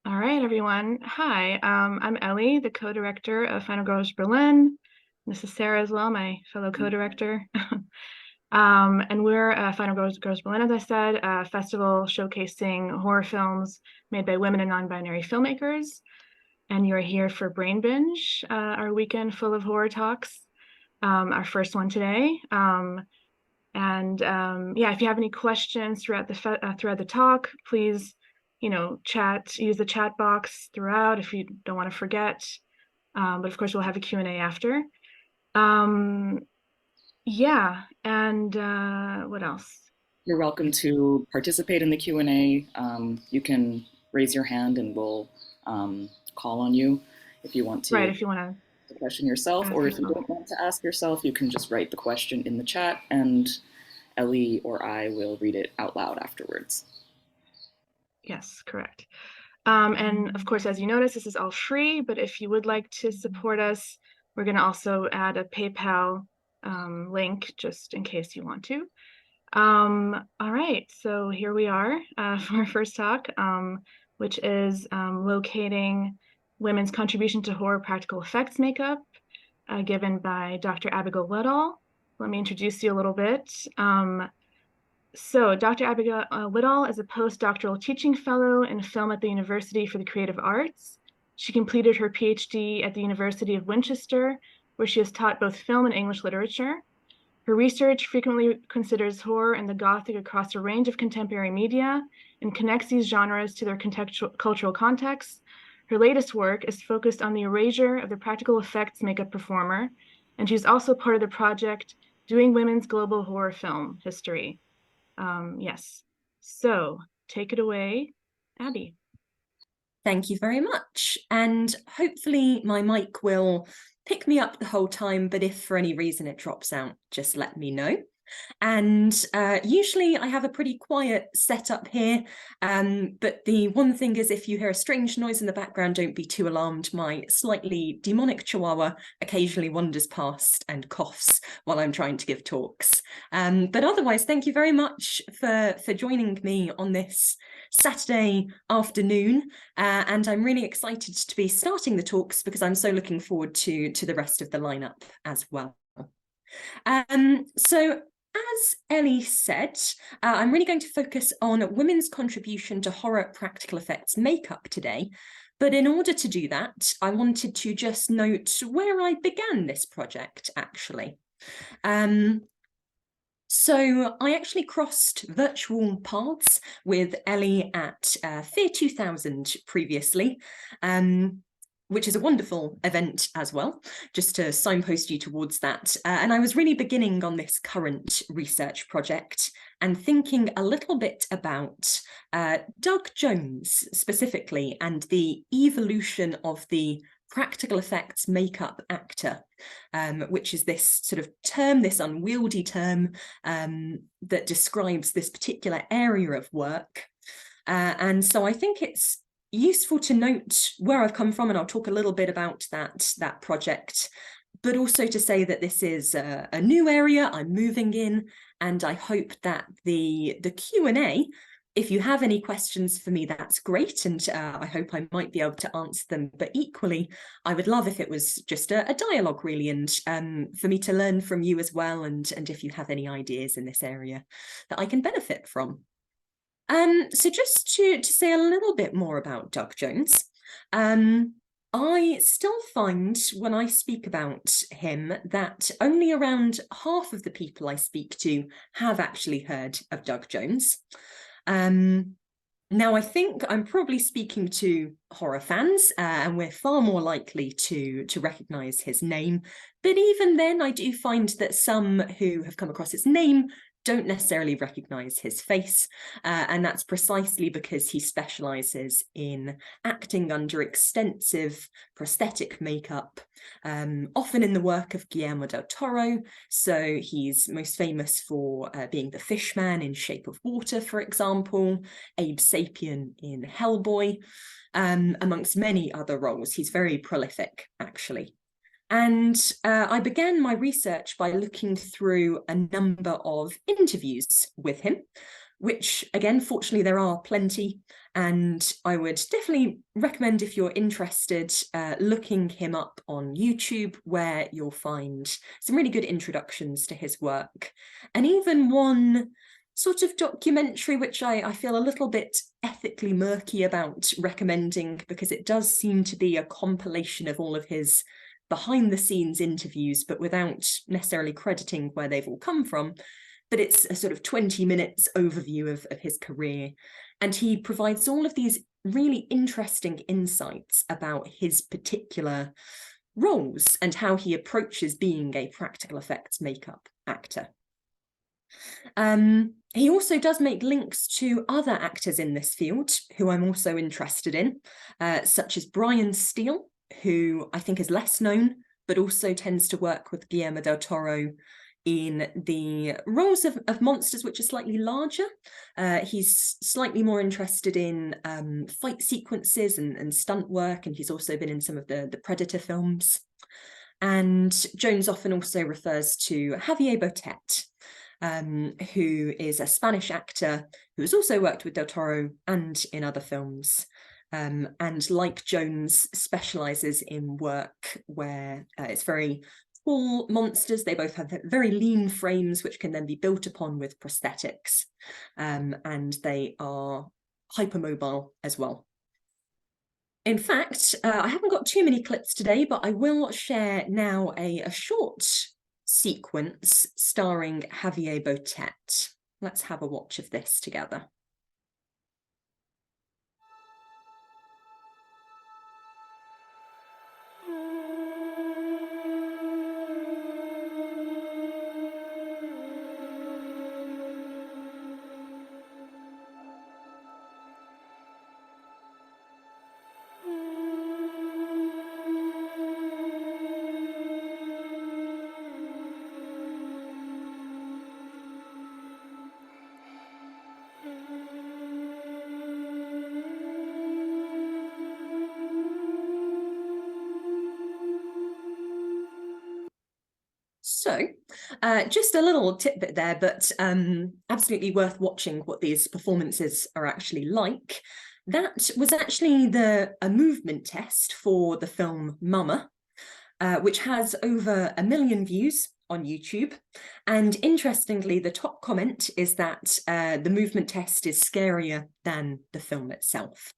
All right, everyone. Hi, I'm Ellie, the co-director of Final Girls Berlin. This is Sarah as well, my fellow co-director. And we're Final Girls Berlin, as I said, a festival showcasing horror films made by women and non-binary filmmakers. And you're here for Brain Binge, our weekend full of horror talks, our first one today. Yeah, if you have any questions throughout the talk, please, use the chat box throughout if you don't want to forget. But of course, we'll have a Q&A after. Yeah, and what else? You're welcome to participate in the Q&A. You can raise your hand and we'll call on you if you want Right, to if you want the question yourself, to ask or if you yourself. don't want to ask yourself, you can just write the question in the chat and Ellie or I will read it out loud afterwards. Yes, correct. And of course, as you notice, this is all free, but if you would like to support us, we're going to also add a PayPal link just in case you want to. All right, so here we are for our first talk, which is locating women's contribution to horror practical effects makeup, given by Dr. Abigail Whittall. Let me introduce you a little bit. So Dr. Abigail Whittall is a postdoctoral teaching fellow in film at the University for the Creative Arts. She completed her PhD at the University of Winchester, where she has taught both film and English literature. Her research frequently considers horror and the Gothic across a range of contemporary media and connects these genres to their cultural contexts. Her latest work is focused on the erasure of the practical effects makeup performer, and she's also part of the project Doing Women's Global Horror Film History. Yes, so take it away, Abby. Thank you very much. And hopefully my mic will pick me up the whole time, but if for any reason it drops out, just let me know. And usually I have a pretty quiet setup here, but the one thing is if you hear a strange noise in the background, don't be too alarmed. My slightly demonic chihuahua occasionally wanders past and coughs while I'm trying to give talks. But otherwise, thank you very much for joining me on this Saturday afternoon, and I'm really excited to be starting the talks because I'm so looking forward to the rest of the lineup as well. So as Ellie said, I'm really going to focus on women's contribution to horror practical effects makeup today. But in order to do that, I wanted to just note where I began this project, actually. So I actually crossed virtual paths with Ellie at Fear 2000 previously, which is a wonderful event as well, just to signpost you towards that. And I was really beginning on this current research project and thinking a little bit about Doug Jones specifically and the evolution of the practical effects makeup actor, which is this sort of term, this unwieldy term that describes this particular area of work. And so I think it's useful to note where I've come from, and I'll talk a little bit about that project, but also to say that this is a new area I'm moving in, and I hope that the Q&A, if you have any questions for me, that's great, and I hope I might be able to answer them. But equally, I would love if it was just a dialogue, really, and for me to learn from you as well, and if you have any ideas in this area that I can benefit from. So just to say a little bit more about Doug Jones, I still find when I speak about him that only around half of the people I speak to have actually heard of Doug Jones. Now, I think I'm probably speaking to horror fans, and we're far more likely to recognise his name. But even then, I do find that some who have come across his name don't necessarily recognise his face, and that's precisely because he specialises in acting under extensive prosthetic makeup, often in the work of Guillermo del Toro. So he's most famous for being the Fishman in Shape of Water, for example, Abe Sapien in Hellboy, amongst many other roles. He's very prolific, actually. And I began my research by looking through a number of interviews with him, which again, fortunately, there are plenty. And I would definitely recommend, if you're interested, looking him up on YouTube, where you'll find some really good introductions to his work. And even one sort of documentary, which I feel a little bit ethically murky about recommending, because it does seem to be a compilation of all of his behind the scenes interviews, but without necessarily crediting where they've all come from. But it's a sort of 20 minutes overview of his career. And he provides all of these really interesting insights about his particular roles and how he approaches being a practical effects makeup actor. He also does make links to other actors in this field who I'm also interested in, such as Brian Steele, who I think is less known, but also tends to work with Guillermo del Toro in the roles of monsters which are slightly larger. He's slightly more interested in fight sequences and stunt work, and he's also been in some of the Predator films. And Jones often also refers to Javier Botet, who is a Spanish actor who has also worked with del Toro and in other films. And like Jones, specialises in work where it's very tall monsters. They both have very lean frames, which can then be built upon with prosthetics. And they are hypermobile as well. In fact, I haven't got too many clips today, but I will share now a short sequence starring Javier Botet. Let's have a watch of this together. So just a little tidbit there, but absolutely worth watching what these performances are actually like. That was actually a movement test for the film Mama, which has over 1 million views on YouTube. And interestingly, the top comment is that the movement test is scarier than the film itself.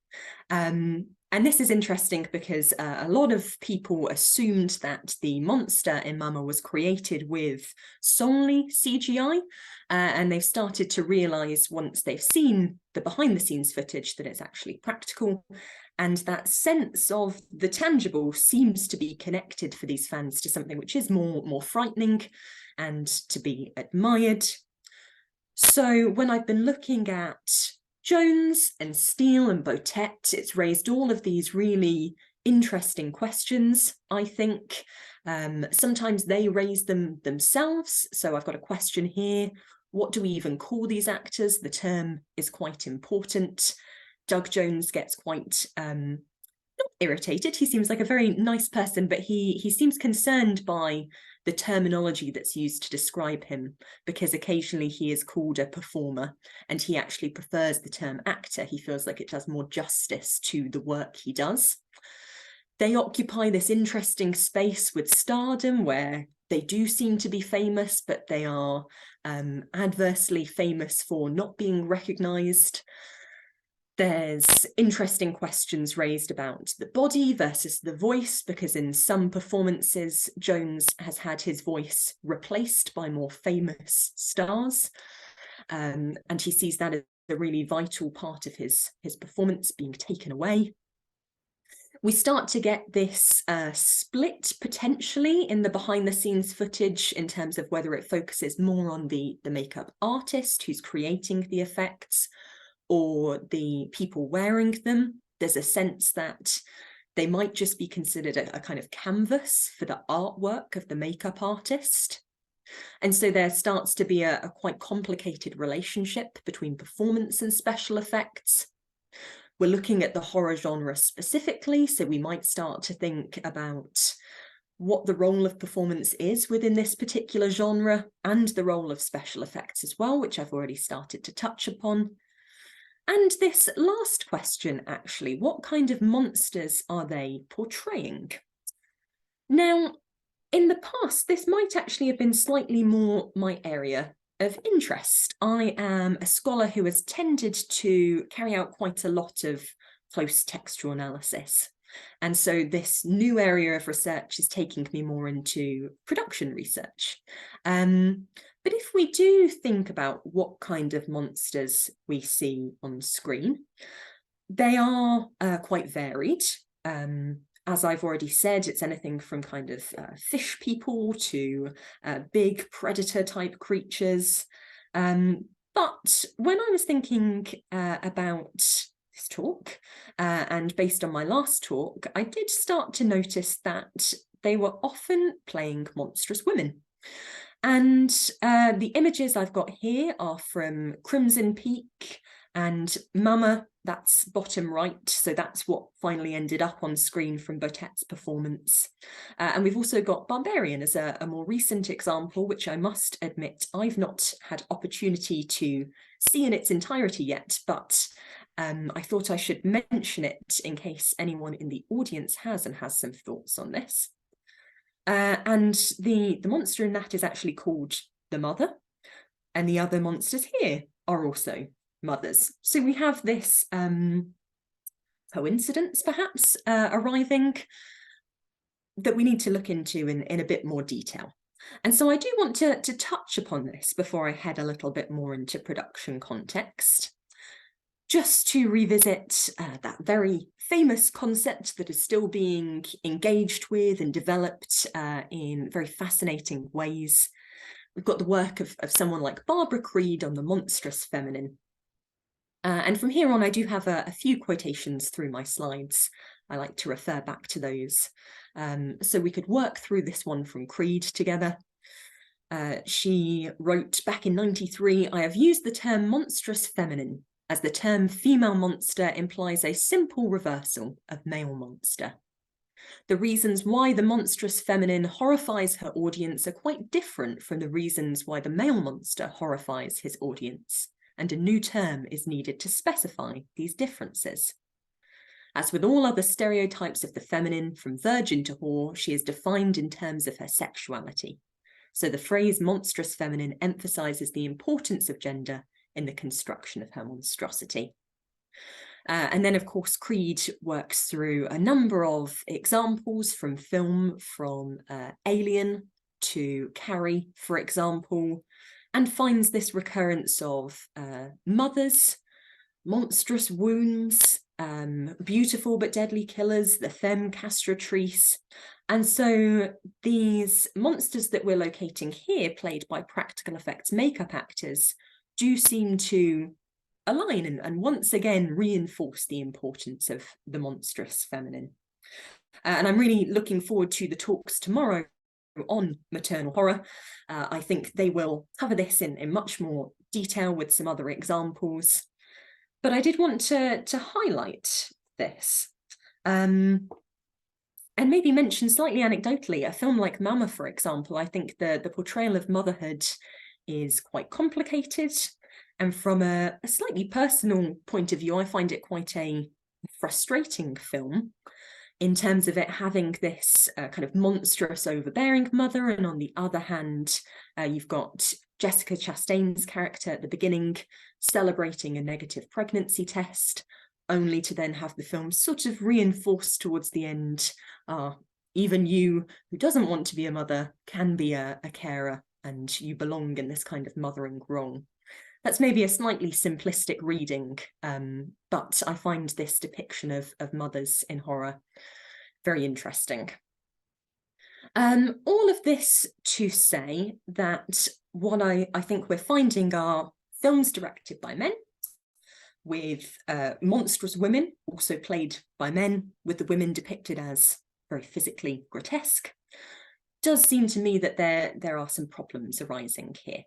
And this is interesting because a lot of people assumed that the monster in Mama was created with solely CGI, and they've started to realise once they've seen the behind-the-scenes footage that it's actually practical, and that sense of the tangible seems to be connected for these fans to something which is more frightening and to be admired. So when I've been looking at Jones and Steele and Botet, it's raised all of these really interesting questions, I think. Sometimes they raise them themselves. So I've got a question here. What do we even call these actors? The term is quite important. Doug Jones gets quite not irritated. He seems like a very nice person, but he seems concerned by the terminology that's used to describe him, because occasionally he is called a performer and he actually prefers the term actor. He feels like it does more justice to the work he does. They occupy this interesting space with stardom where they do seem to be famous, but they are adversely famous for not being recognised. There's interesting questions raised about the body versus the voice, because in some performances, Jones has had his voice replaced by more famous stars. And he sees that as a really vital part of his performance being taken away. We start to get this split potentially in the behind the scenes footage in terms of whether it focuses more on the makeup artist who's creating the effects, or the people wearing them. There's a sense that they might just be considered a kind of canvas for the artwork of the makeup artist. And so there starts to be a quite complicated relationship between performance and special effects. We're looking at the horror genre specifically, so we might start to think about what the role of performance is within this particular genre, and the role of special effects as well, which I've already started to touch upon. And this last question, actually, what kind of monsters are they portraying? Now, in the past, this might actually have been slightly more my area of interest. I am a scholar who has tended to carry out quite a lot of close textual analysis. And so this new area of research is taking me more into production research. But if we do think about what kind of monsters we see on screen, they are quite varied. As I've already said, it's anything from kind of fish people to big predator type creatures. But when I was thinking about this talk, and based on my last talk, I did start to notice that they were often playing monstrous women. And the images I've got here are from Crimson Peak and Mama, that's bottom right, so that's what finally ended up on screen from Botet's performance. And we've also got Barbarian as a more recent example, which I must admit I've not had opportunity to see in its entirety yet, but I thought I should mention it in case anyone in the audience has some thoughts on this. And the monster in that is actually called the Mother, and the other monsters here are also mothers. So we have this coincidence, perhaps, arriving that we need to look into in a bit more detail. And so I do want to touch upon this before I head a little bit more into production context, just to revisit that very famous concept that is still being engaged with and developed in very fascinating ways. We've got the work of someone like Barbara Creed on the monstrous feminine. And from here on, I do have a few quotations through my slides. I like to refer back to those. So we could work through this one from Creed together. She wrote back in '93, "I have used the term monstrous feminine, as the term female monster implies a simple reversal of male monster. The reasons why the monstrous feminine horrifies her audience are quite different from the reasons why the male monster horrifies his audience, and a new term is needed to specify these differences. As with all other stereotypes of the feminine, from virgin to whore, she is defined in terms of her sexuality. So the phrase monstrous feminine emphasizes the importance of gender in the construction of her monstrosity." And then, of course, Creed works through a number of examples from film, from Alien to Carrie, for example, and finds this recurrence of mothers, monstrous wounds, beautiful but deadly killers, the femme castratrice. And so these monsters that we're locating here, played by practical effects makeup actors, do seem to align and once again reinforce the importance of the monstrous feminine. And I'm really looking forward to the talks tomorrow on maternal horror. I think they will cover this in much more detail with some other examples. But I did want to highlight this. And maybe mention slightly anecdotally, a film like Mama, for example, I think the portrayal of motherhood is quite complicated. And from a slightly personal point of view, I find it quite a frustrating film in terms of it having this kind of monstrous, overbearing mother. And on the other hand, you've got Jessica Chastain's character at the beginning celebrating a negative pregnancy test, only to then have the film sort of reinforced towards the end. Even you, who doesn't want to be a mother, can be a carer, and you belong in this kind of mothering role. That's maybe a slightly simplistic reading, but I find this depiction of mothers in horror very interesting. All of this to say that what I think we're finding are films directed by men, with monstrous women also played by men, with the women depicted as very physically grotesque. Does seem to me that there are some problems arising here.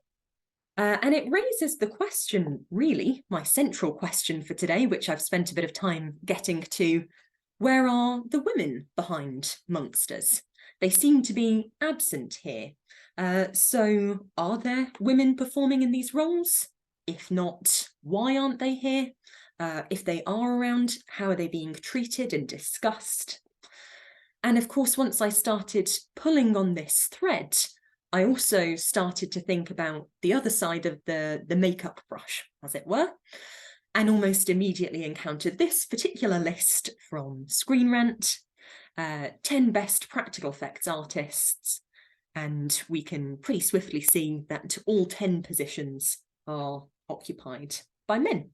And it raises the question, really, my central question for today, which I've spent a bit of time getting to: where are the women behind monsters? they seem to be absent here. So are there women performing in these roles? If not, why aren't they here? If they are around, how are they being treated and discussed? And of course, once I started pulling on this thread, I also started to think about the other side of the makeup brush, as it were, and almost immediately encountered this particular list from Screen Rant, 10 best practical effects artists, and we can pretty swiftly see that all 10 positions are occupied by men.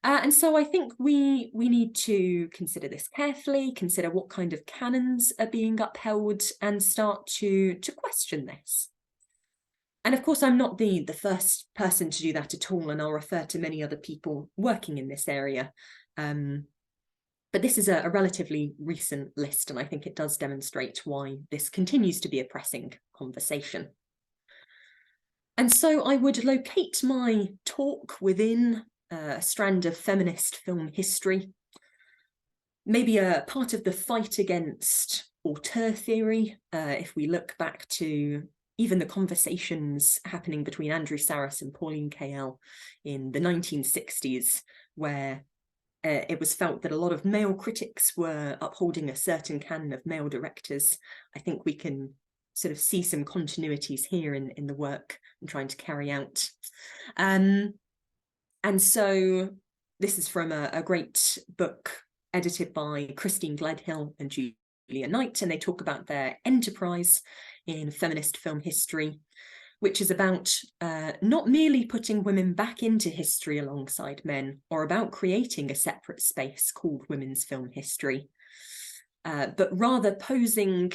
And so I think we need to consider this carefully, consider what kind of canons are being upheld, and start to question this. And of course, I'm not the first person to do that at all, and I'll refer to many other people working in this area. But this is a relatively recent list, and I think it does demonstrate why this continues to be a pressing conversation. And so I would locate my talk within a strand of feminist film history, maybe a part of the fight against auteur theory, if we look back to even the conversations happening between Andrew Sarris and Pauline Kael in the 1960s, where it was felt that a lot of male critics were upholding a certain canon of male directors. I think we can sort of see some continuities here in the work I'm trying to carry out. And so this is from a great book edited by Christine Gledhill and Julia Knight, and they talk about their enterprise in feminist film history, which is about not merely putting women back into history alongside men, or about creating a separate space called women's film history, but rather posing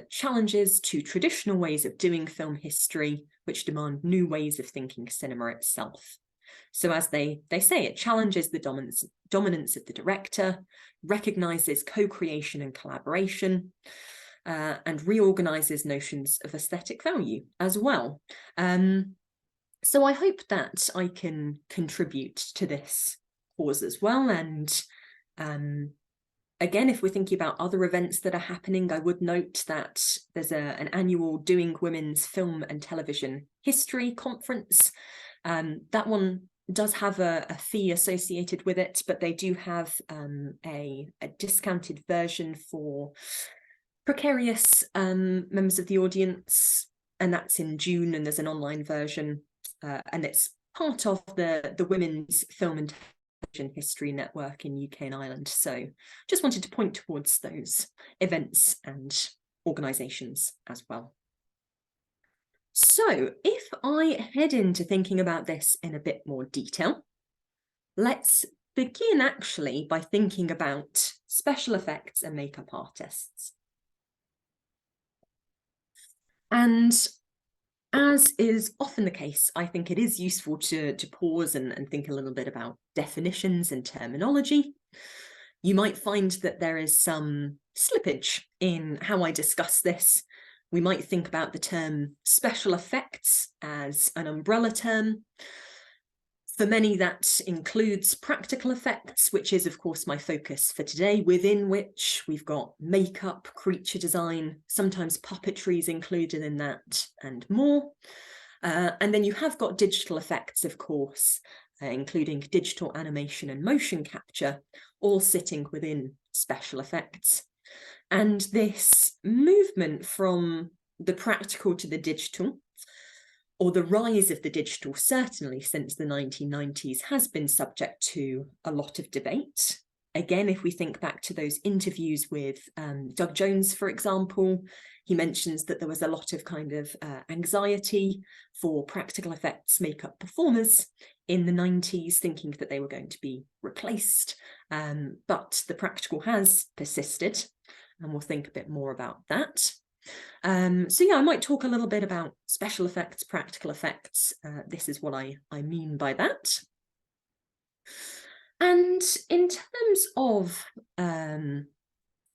challenges to traditional ways of doing film history, which demand new ways of thinking cinema itself. So as they say, it challenges the dominance of the director, recognises co-creation and collaboration, and reorganises notions of aesthetic value as well. So I hope that I can contribute to this cause as well. And again, if we're thinking about other events that are happening, I would note that there's an annual Doing Women's Film and Television History Conference. That one does have a fee associated with it, but they do have a discounted version for precarious members of the audience, and that's in June, and there's an online version, and it's part of the Women's Film and Television History Network in UK and Ireland. So just wanted to point towards those events and organisations as well. So if I head into thinking about this in a bit more detail, let's begin actually by thinking about special effects and makeup artists. And as is often the case, I think it is useful to pause and think a little bit about definitions and terminology. You might find that there is some slippage in how I discuss this. We might think about the term special effects as an umbrella term. For many, that includes practical effects, which is, of course, my focus for today, within which we've got makeup, creature design, sometimes puppetry is included in that, and more. And then you have got digital effects, of course, including digital animation and motion capture, all sitting within special effects. And this movement from the practical to the digital, or the rise of the digital, certainly since the 1990s, has been subject to a lot of debate. Again, if we think back to those interviews with Doug Jones, for example, he mentions that there was a lot of kind of anxiety for practical effects makeup performers in the 90s, thinking that they were going to be replaced. But the practical has persisted, and we'll think a bit more about that. So yeah, I might talk a little bit about special effects, practical effects. This is what I mean by that. And in terms of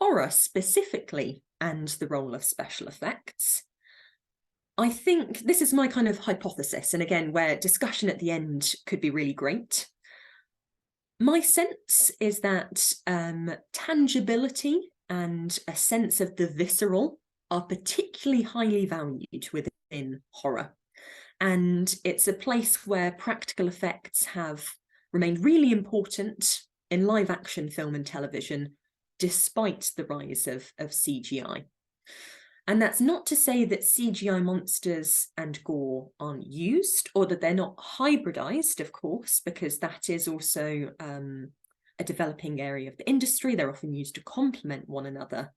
horror specifically and the role of special effects, I think this is my kind of hypothesis, and again, where discussion at the end could be really great. My sense is that tangibility and a sense of the visceral are particularly highly valued within horror. And it's a place where practical effects have remained really important in live action film and television, despite the rise of CGI. And that's not to say that CGI monsters and gore aren't used, or that they're not hybridized, of course, because that is also a developing area of the industry. They're often used to complement one another.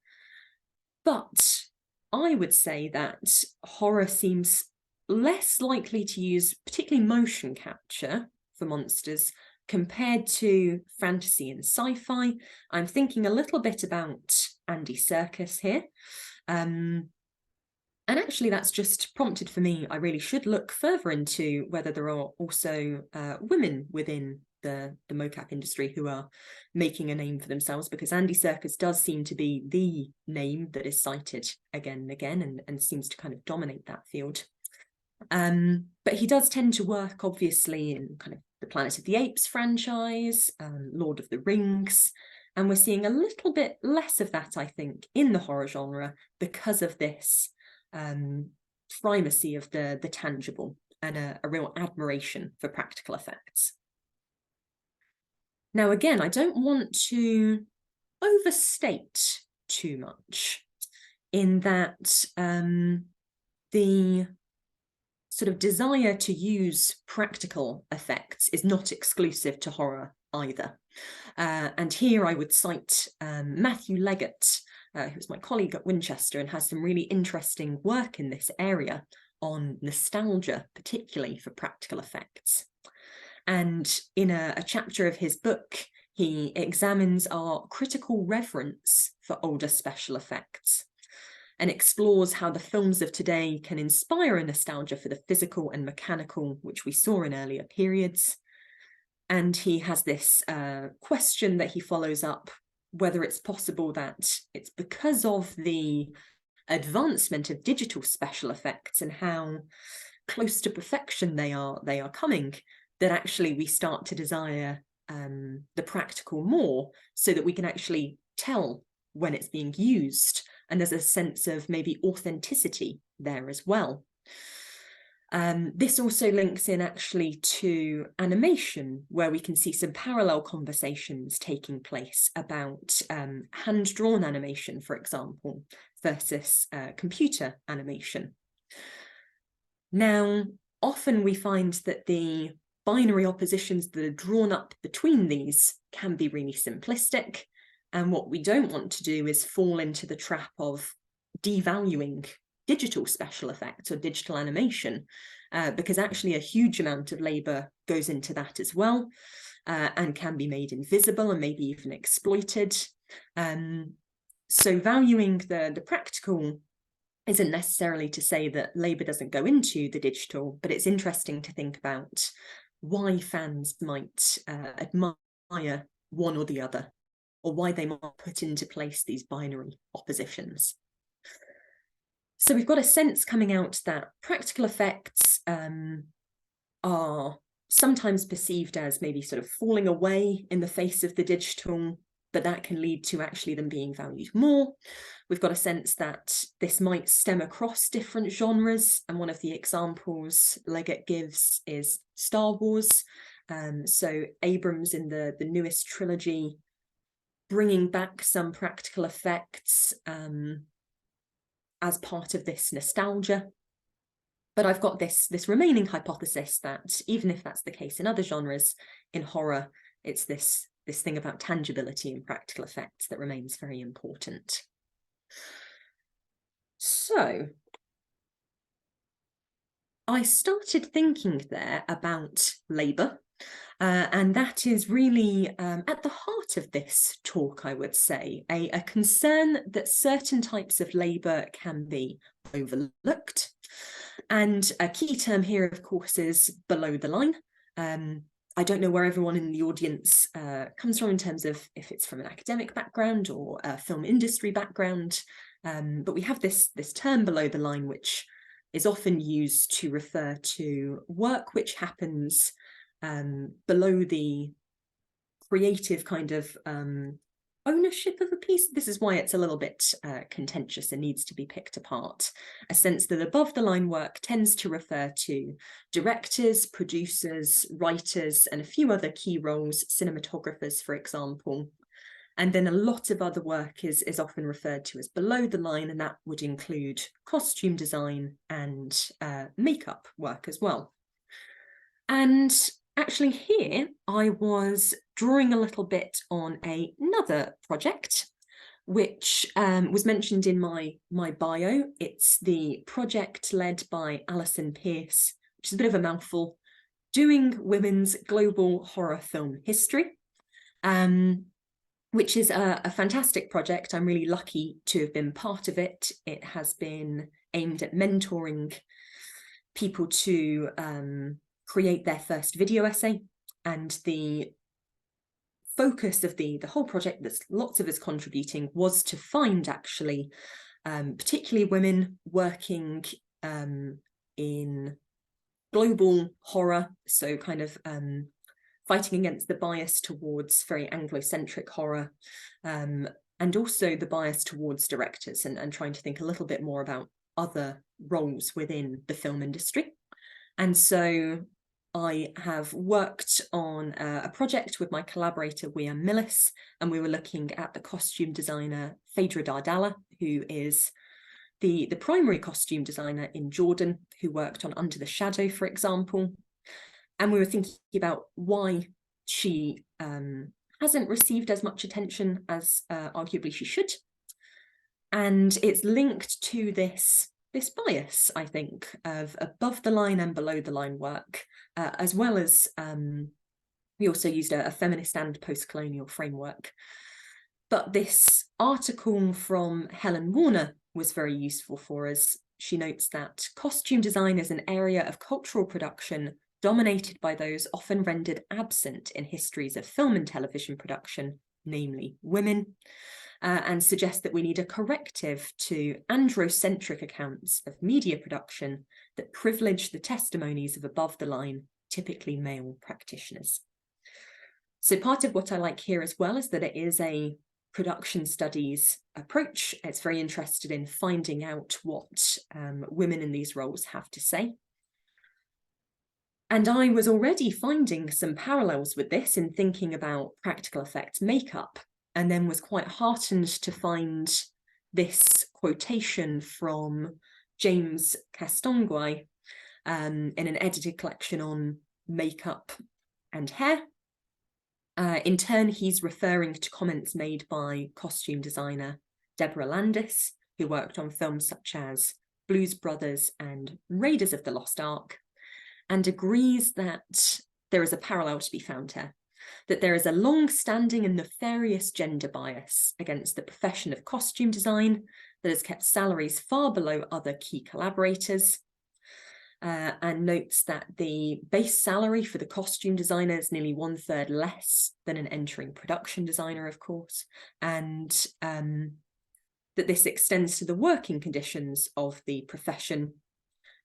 But I would say that horror seems less likely to use particularly motion capture for monsters compared to fantasy and sci-fi. I'm thinking a little bit about Andy Serkis here. And actually that's just prompted for me, I really should look further into whether there are also women within the mocap industry who are making a name for themselves, because Andy Serkis does seem to be the name that is cited again and again, and seems to kind of dominate that field. But he does tend to work obviously in kind of the Planet of the Apes franchise, Lord of the Rings, and we're seeing a little bit less of that, I think, in the horror genre because of this primacy of the tangible and a real admiration for practical effects. Now, again, I don't want to overstate too much in that the sort of desire to use practical effects is not exclusive to horror either. And here I would cite Matthew Leggett, who's my colleague at Winchester and has some really interesting work in this area on nostalgia, particularly for practical effects. And in a chapter of his book, he examines our critical reverence for older special effects and explores how the films of today can inspire a nostalgia for the physical and mechanical, which we saw in earlier periods. And he has this question that he follows up, whether it's possible that it's because of the advancement of digital special effects and how close to perfection they are coming, that actually we start to desire the practical more, so that we can actually tell when it's being used, and there's a sense of maybe authenticity there as well. This also links in actually to animation, where we can see some parallel conversations taking place about hand-drawn animation, for example, versus computer animation. Now, often we find that the binary oppositions that are drawn up between these can be really simplistic, and what we don't want to do is fall into the trap of devaluing digital special effects or digital animation, because actually a huge amount of labour goes into that as well, and can be made invisible and maybe even exploited. So valuing the practical isn't necessarily to say that labour doesn't go into the digital, but it's interesting to think about why fans might admire one or the other, or why they might put into place these binary oppositions. So we've got a sense coming out that practical effects are sometimes perceived as maybe sort of falling away in the face of the digital, but that can lead to actually them being valued more. We've got a sense that this might stem across different genres, and one of the examples Leggett gives is Star Wars. So Abrams in the newest trilogy bringing back some practical effects as part of this nostalgia. But I've got this remaining hypothesis that even if that's the case in other genres, in horror, it's this thing about tangibility and practical effects that remains very important. So I started thinking there about labour, and that is really at the heart of this talk, I would say, a concern that certain types of labour can be overlooked. And a key term here, of course, is below the line. I don't know where everyone in the audience comes from in terms of if it's from an academic background or a film industry background, but we have this term below the line, which is often used to refer to work which happens below the creative kind of ownership of a piece. This is why it's a little bit contentious and needs to be picked apart. A sense that above the line work tends to refer to directors, producers, writers, and a few other key roles, cinematographers, for example. And then a lot of other work is often referred to as below the line, and that would include costume design and makeup work as well. And actually here I was drawing a little bit on another project, which was mentioned in my bio. It's the project led by Alison Pierce, which is a bit of a mouthful, Doing Women's Global Horror Film History, which is a fantastic project. I'm really lucky to have been part of it. It has been aimed at mentoring people to create their first video essay, and the focus of the whole project, that's lots of us contributing, was to find actually particularly women working in global horror, so kind of fighting against the bias towards very Anglo-centric horror, and also the bias towards directors, and trying to think a little bit more about other roles within the film industry. And so I have worked on a project with my collaborator, Wia Millis, and we were looking at the costume designer, Phaedra Dardalla, who is the primary costume designer in Jordan, who worked on Under the Shadow, for example. And we were thinking about why she hasn't received as much attention as arguably she should. And it's linked to this bias, I think, of above the line and below the line work, as well as we also used a feminist and post-colonial framework. But this article from Helen Warner was very useful for us. She notes that costume design is an area of cultural production dominated by those often rendered absent in histories of film and television production, namely women, and suggests that we need a corrective to androcentric accounts of media production that privilege the testimonies of above-the-line, typically male practitioners. So part of what I like here as well is that it is a production studies approach. It's very interested in finding out what women in these roles have to say. And I was already finding some parallels with this in thinking about practical effects makeup, and then was quite heartened to find this quotation from James Castonguay in an edited collection on makeup and hair. In turn, he's referring to comments made by costume designer Deborah Landis, who worked on films such as Blues Brothers and Raiders of the Lost Ark, and agrees that there is a parallel to be found here, that there is a long-standing and nefarious gender bias against the profession of costume design that has kept salaries far below other key collaborators, and notes that the base salary for the costume designer is nearly 1/3 less than an entering production designer, of course, and that this extends to the working conditions of the profession.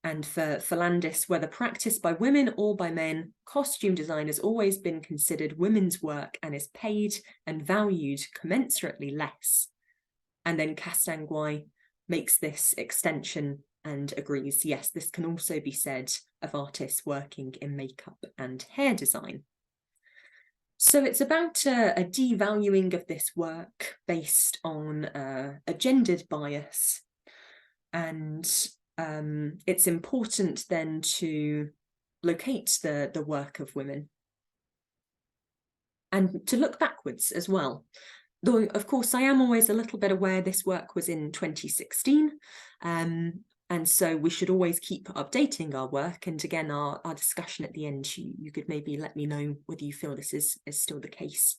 And for Landis, whether practiced by women or by men, costume design has always been considered women's work and is paid and valued commensurately less. And then Castonguay makes this extension and agrees, yes, this can also be said of artists working in makeup and hair design. So it's about a devaluing of this work based on a gendered bias, and it's important then to locate the work of women and to look backwards as well. Though, of course, I am always a little bit aware this work was in 2016, and so we should always keep updating our work. And again, our discussion at the end, you could maybe let me know whether you feel this is still the case,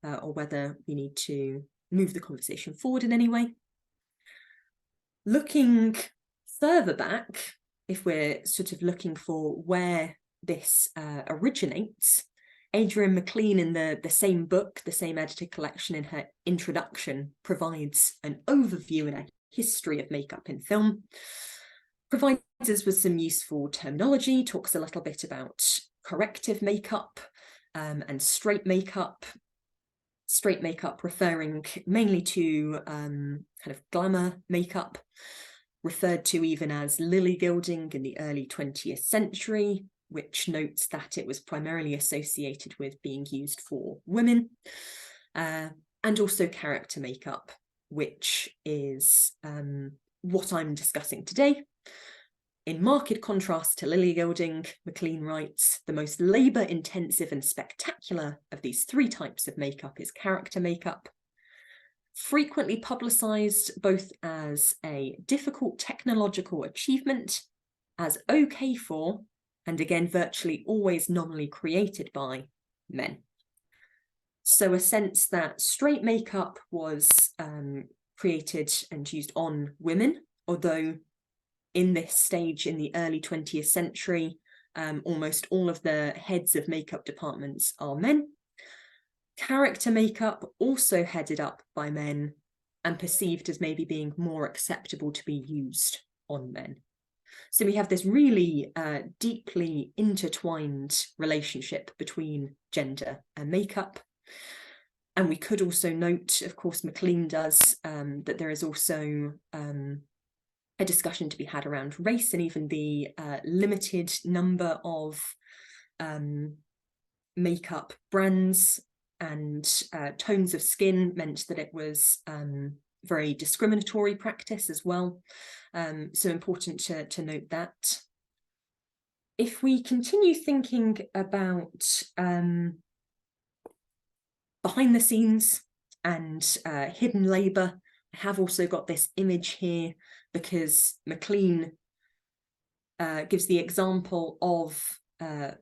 or whether we need to move the conversation forward in any way. Looking further back, if we're sort of looking for where this originates, Adrienne McLean in the same book, the same edited collection, in her introduction, provides an overview and a history of makeup in film, provides us with some useful terminology, talks a little bit about corrective makeup and straight makeup, straight makeup referring mainly to kind of glamour makeup, referred to even as lily gilding in the early 20th century, which notes that it was primarily associated with being used for women, and also character makeup, which is what I'm discussing today. In marked contrast to lily gilding, McLean writes, the most labour-intensive and spectacular of these three types of makeup is character makeup, frequently publicised both as a difficult technological achievement, as okay for, and again virtually always nominally created by, men. So a sense that straight makeup was created and used on women, although in this stage in the early 20th century, almost all of the heads of makeup departments are men. Character makeup also headed up by men and perceived as maybe being more acceptable to be used on men. So we have this really deeply intertwined relationship between gender and makeup. And we could also note, of course, McLean does, that there is also a discussion to be had around race, and even the limited number of makeup brands and tones of skin meant that it was very discriminatory practice as well. So important to note that. If we continue thinking about behind the scenes and hidden labour, I have also got this image here because McLean gives the example of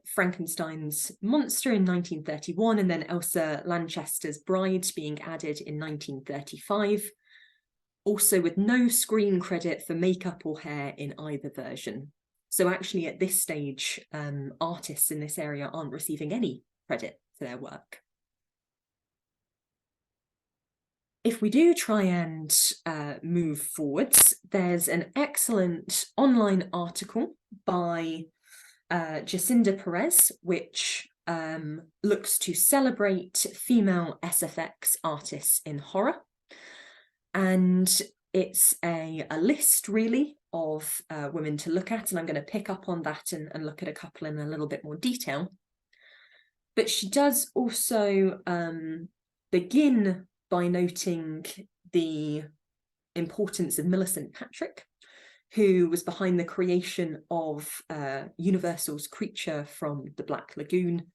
Frankenstein's monster in 1931 and then Elsa Lanchester's Bride being added in 1935, also with no screen credit for makeup or hair in either version. So actually at this stage, artists in this area aren't receiving any credit for their work. If we do try and move forwards, there's an excellent online article by Jacinda Perez, which looks to celebrate female SFX artists in horror. And it's a list really of women to look at, and I'm going to pick up on that and look at a couple in a little bit more detail. But she does also begin by noting the importance of Millicent Patrick, who was behind the creation of Universal's Creature from the Black Lagoon,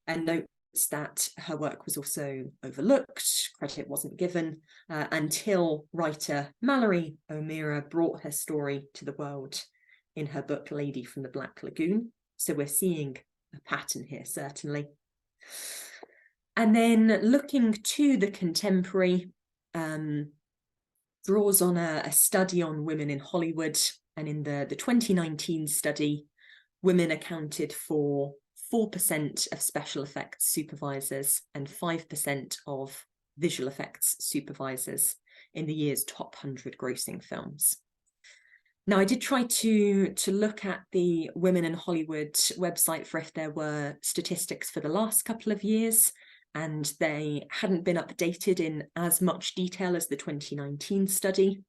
and notes that her work was also overlooked, credit wasn't given, until writer Mallory O'Meara brought her story to the world in her book Lady from the Black Lagoon. So we're seeing a pattern here, certainly. And then looking to the contemporary, draws on a study on women in Hollywood, and in the 2019 study, women accounted for 4% of special effects supervisors and 5% of visual effects supervisors in the year's top 100 grossing films. Now, I did try to look at the Women in Hollywood website for if there were statistics for the last couple of years, and they hadn't been updated in as much detail as the 2019 study.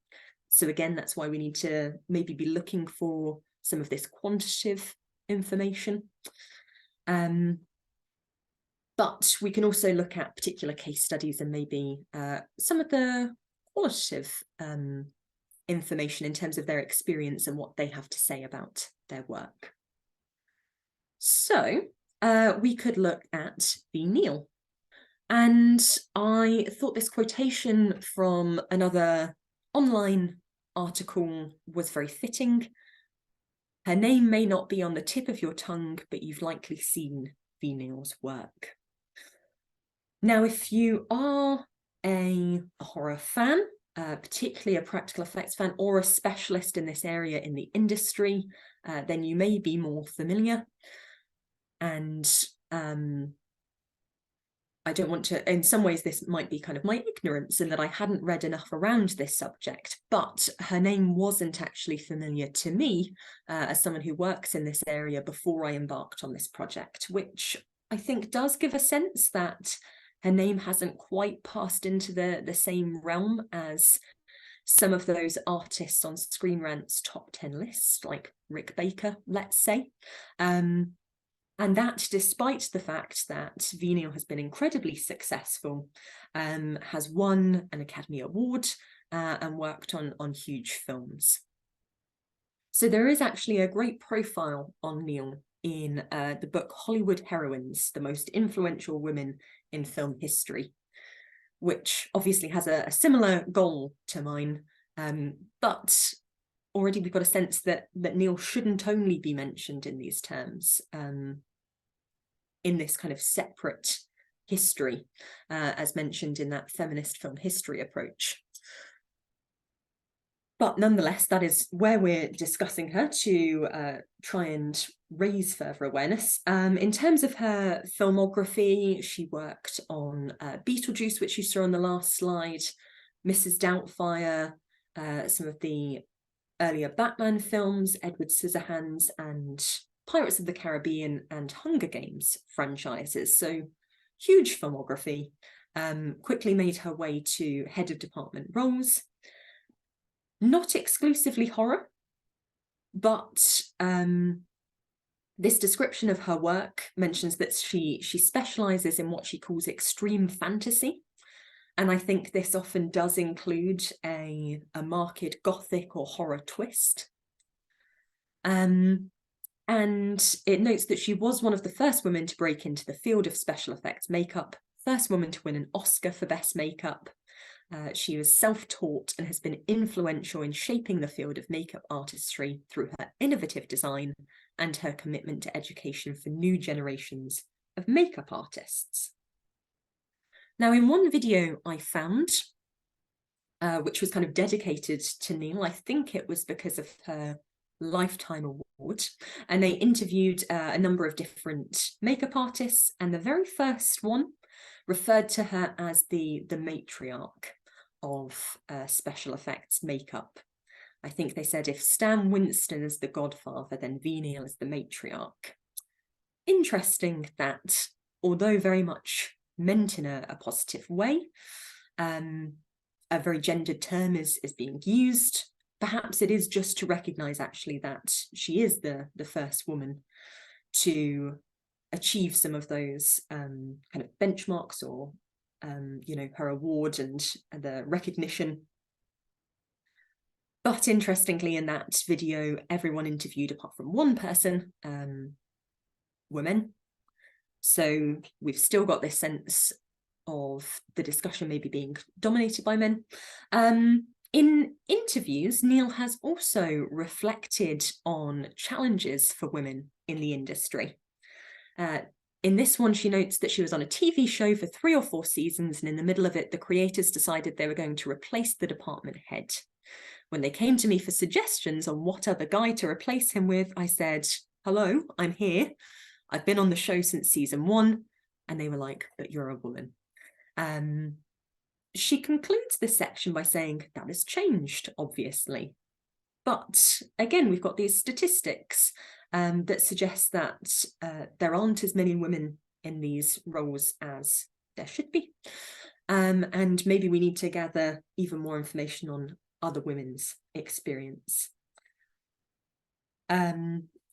So again, that's why we need to maybe be looking for some of this quantitative information. But we can also look at particular case studies and maybe some of the qualitative information in terms of their experience and what they have to say about their work. So we could look at the Neill. And I thought this quotation from another online article was very fitting. Her name may not be on the tip of your tongue, but you've likely seen V. Neill's work. Now, if you are a horror fan, particularly a practical effects fan or a specialist in this area in the industry, then you may be more familiar. And I don't want to, in some ways, this might be kind of my ignorance in that I hadn't read enough around this subject, but her name wasn't actually familiar to me as someone who works in this area before I embarked on this project, which I think does give a sense that her name hasn't quite passed into the same realm as some of those artists on Screen Rant's top 10 lists, like Rick Baker, let's say. And that despite the fact that Neill has been incredibly successful, has won an Academy Award and worked on huge films. So there is actually a great profile on Neill in the book Hollywood Heroines, the most influential women in film history, which obviously has a similar goal to mine, but already we've got a sense that Neill shouldn't only be mentioned in these terms, in this kind of separate history, as mentioned in that feminist film history approach. But nonetheless, that is where we're discussing her to try and raise further awareness. In terms of her filmography, she worked on Beetlejuice, which you saw on the last slide, Mrs. Doubtfire, some of the earlier Batman films, Edward Scissorhands, and Pirates of the Caribbean and Hunger Games franchises. So huge filmography. Quickly made her way to head of department roles. Not exclusively horror, but this description of her work mentions that she specializes in what she calls extreme fantasy. And I think this often does include a marked gothic or horror twist. And it notes that she was one of the first women to break into the field of special effects makeup, first woman to win an Oscar for best makeup. She was self-taught and has been influential in shaping the field of makeup artistry through her innovative design and her commitment to education for new generations of makeup artists. Now, in one video I found, which was kind of dedicated to Neill, I think it was because of her Lifetime Award, and they interviewed a number of different makeup artists, and the very first one referred to her as the matriarch of special effects makeup. I think they said if Stan Winston is the godfather, then Neill is the matriarch. Interesting that, although very much meant in a positive way, a very gendered term is being used. Perhaps it is just to recognise actually that she is the first woman to achieve some of those kind of benchmarks or you know, her award and the recognition. But interestingly, in that video, everyone interviewed apart from one person were men. So we've still got this sense of the discussion maybe being dominated by men. In interviews, Neill has also reflected on challenges for women in the industry. In this one, she notes that she was on a TV show for 3 or 4 seasons, and in the middle of it, the creators decided they were going to replace the department head. When they came to me for suggestions on what other guy to replace him with, I said, "Hello, I'm here. I've been on the show since season 1, and they were like, but you're a woman." She concludes this section by saying that has changed, obviously. But again, we've got these statistics that suggest that there aren't as many women in these roles as there should be. And maybe we need to gather even more information on other women's experience.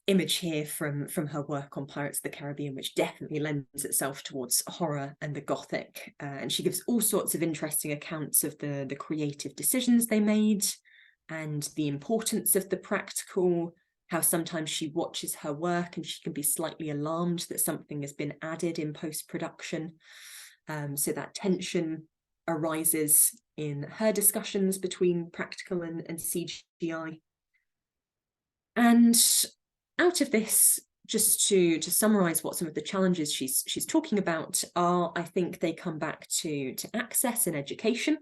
Image here from her work on Pirates of the Caribbean, which definitely lends itself towards horror and the gothic. And she gives all sorts of interesting accounts of the creative decisions they made and the importance of the practical, how sometimes she watches her work and she can be slightly alarmed that something has been added in post-production. So that tension arises in her discussions between practical and CGI. And out of this, just to summarize what some of the challenges she's talking about are, I think they come back to access and education.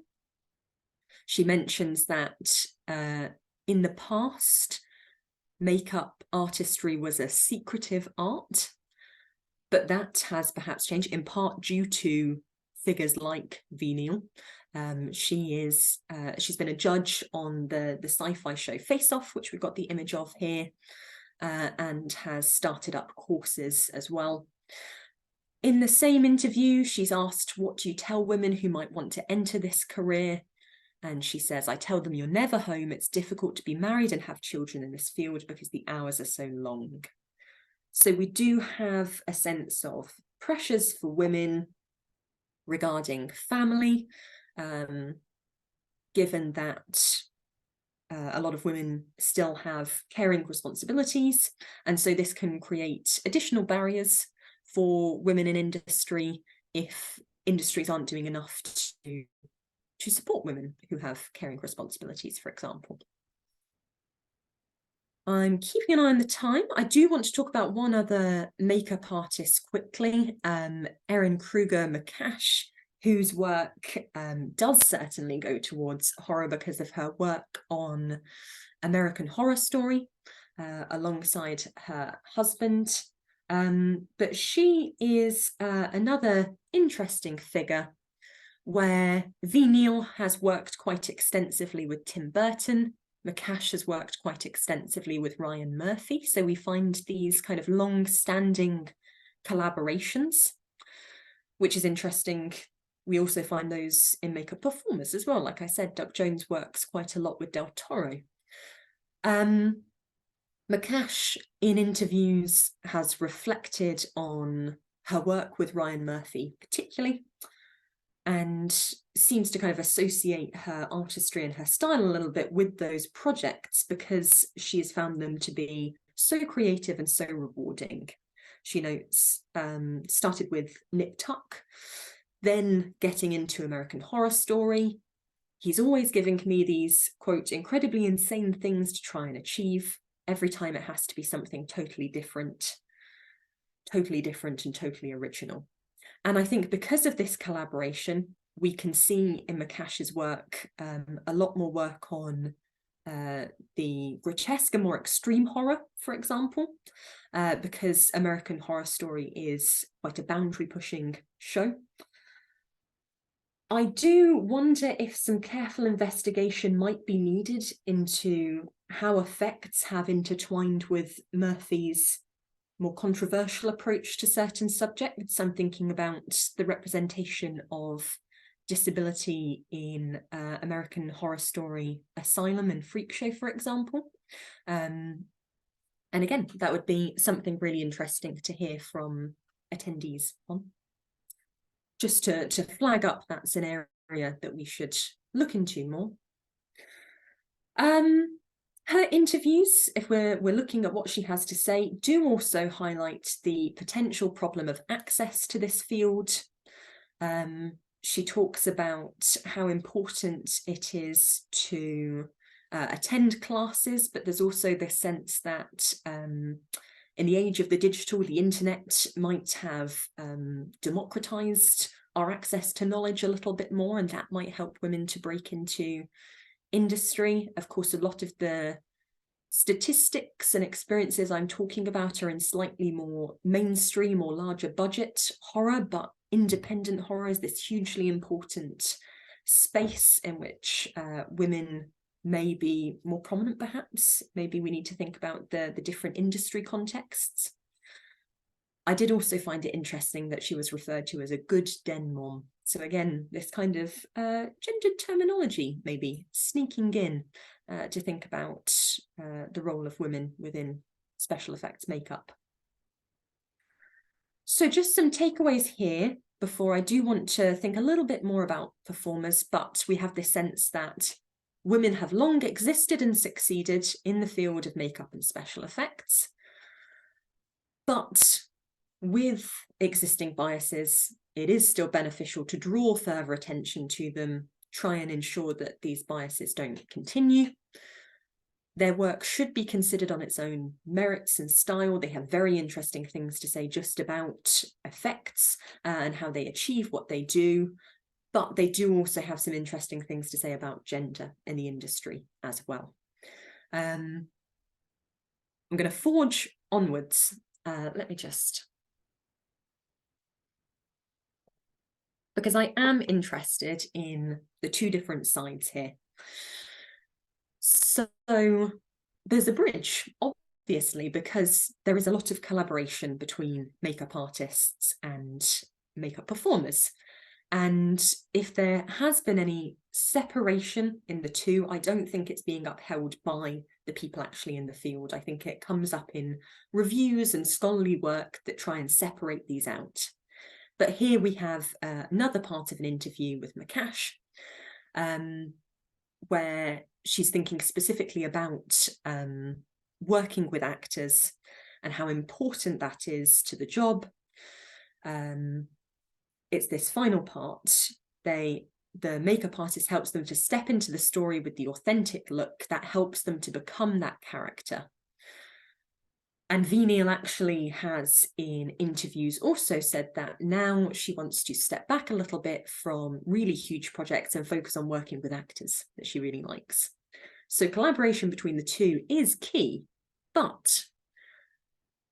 She mentions that in the past, makeup artistry was a secretive art, but that has perhaps changed in part due to figures like Neill. She's been a judge on the sci-fi show Face Off, which we've got the image of here, and has started up courses as well. In the same interview, she's asked, what do you tell women who might want to enter this career? And she says, I tell them you're never home. It's difficult to be married and have children in this field because the hours are so long. So we do have a sense of pressures for women regarding family, given that a lot of women still have caring responsibilities. And so this can create additional barriers for women in industry if industries aren't doing enough to support women who have caring responsibilities, for example. I'm keeping an eye on the time. I do want to talk about one other makeup artist quickly, Eryn Krueger Mekash, whose work does certainly go towards horror because of her work on American Horror Story alongside her husband. But she is another interesting figure where Neill has worked quite extensively with Tim Burton. Mekash has worked quite extensively with Ryan Murphy. So we find these kind of long-standing collaborations, which is interesting. We also find those in makeup performers as well. Like I said, Doug Jones works quite a lot with Del Toro. Mekash, in interviews, has reflected on her work with Ryan Murphy particularly, and seems to kind of associate her artistry and her style a little bit with those projects because she has found them to be so creative and so rewarding. She notes, started with Nip Tuck, then getting into American Horror Story. He's always giving me these, quote, incredibly insane things to try and achieve. Every time it has to be something totally different and totally original. And I think because of this collaboration, we can see in Mekash's work a lot more work on the grotesque and more extreme horror, for example, because American Horror Story is quite a boundary-pushing show. I do wonder if some careful investigation might be needed into how effects have intertwined with Murphy's more controversial approach to certain subjects. I'm thinking about the representation of disability in American Horror Story Asylum and Freakshow, for example. And again, that would be something really interesting to hear from attendees on. Just to flag up, that's an area that we should look into more. Her interviews, if we're looking at what she has to say, do also highlight the potential problem of access to this field. She talks about how important it is to attend classes, but there's also this sense that in the age of the digital, the internet might have democratized our access to knowledge a little bit more, and that might help women to break into industry. Of course, a lot of the statistics and experiences I'm talking about are in slightly more mainstream or larger budget horror, but independent horror is this hugely important space in which women may be more prominent, perhaps. Maybe we need to think about the different industry contexts. I did also find it interesting that she was referred to as a good den mom. So again, this kind of gendered terminology maybe sneaking in to think about the role of women within special effects makeup. So just some takeaways here before I do want to think a little bit more about performers, but we have this sense that women have long existed and succeeded in the field of makeup and special effects. But with existing biases, it is still beneficial to draw further attention to them, try and ensure that these biases don't continue. Their work should be considered on its own merits and style. They have very interesting things to say just about effects and how they achieve what they do, but they do also have some interesting things to say about gender in the industry as well. I'm going to forge onwards. Let me just... because I am interested in the two different sides here. So there's a bridge, obviously, because there is a lot of collaboration between makeup artists and makeup performers. And if there has been any separation in the two, I don't think it's being upheld by the people actually in the field. I think it comes up in reviews and scholarly work that try and separate these out. But here we have another part of an interview with Mekash, where she's thinking specifically about working with actors and how important that is to the job. It's this final part. The makeup artist helps them to step into the story with the authentic look that helps them to become that character. And Neill actually has in interviews also said that now she wants to step back a little bit from really huge projects and focus on working with actors that she really likes. So collaboration between the two is key, but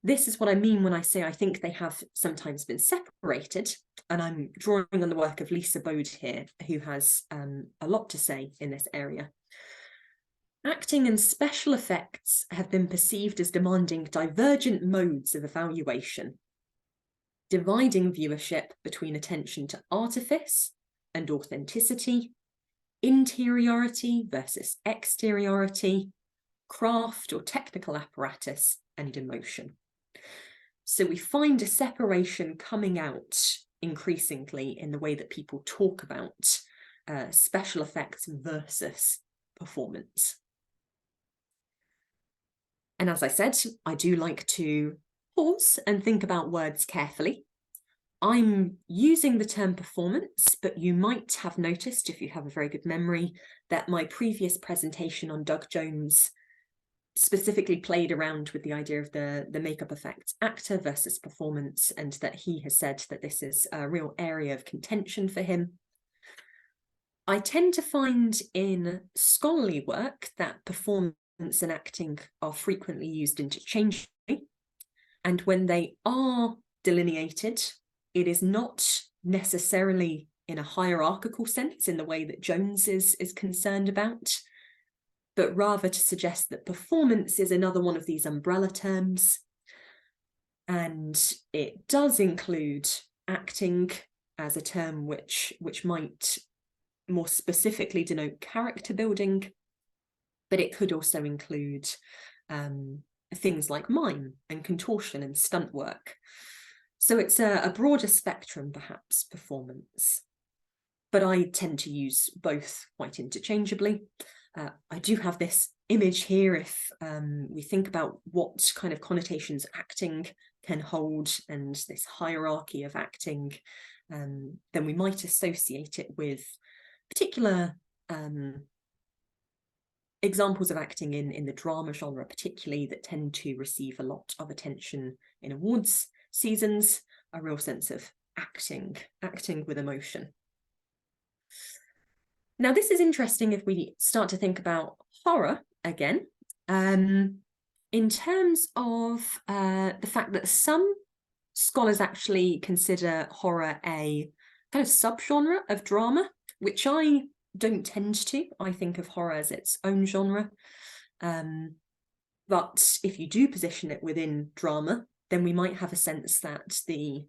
this is what I mean when I say I think they have sometimes been separated, and I'm drawing on the work of Lisa Bode here, who has a lot to say in this area. Acting and special effects have been perceived as demanding divergent modes of evaluation, dividing viewership between attention to artifice and authenticity, interiority versus exteriority, craft or technical apparatus, and emotion. So we find a separation coming out increasingly in the way that people talk about special effects versus performance. And as I said, I do like to pause and think about words carefully. I'm using the term performance, but you might have noticed, if you have a very good memory, that my previous presentation on Doug Jones specifically played around with the idea of the makeup effects actor versus performance, and that he has said that this is a real area of contention for him. I tend to find in scholarly work that performance and acting are frequently used interchangeably, and when they are delineated, it is not necessarily in a hierarchical sense in the way that Jones is concerned about, but rather to suggest that performance is another one of these umbrella terms, and it does include acting as a term which might more specifically denote character building, but it could also include things like mime and contortion and stunt work. So it's a broader spectrum, perhaps, performance. But I tend to use both quite interchangeably. I do have this image here. If we think about what kind of connotations acting can hold and this hierarchy of acting, then we might associate it with particular examples of acting in the drama genre, particularly, that tend to receive a lot of attention in awards seasons, a real sense of acting with emotion. Now, this is interesting if we start to think about horror again, in terms of the fact that some scholars actually consider horror a kind of subgenre of drama, which I don't tend to. I think of horror as its own genre. But if you do position it within drama, then we might have a sense that the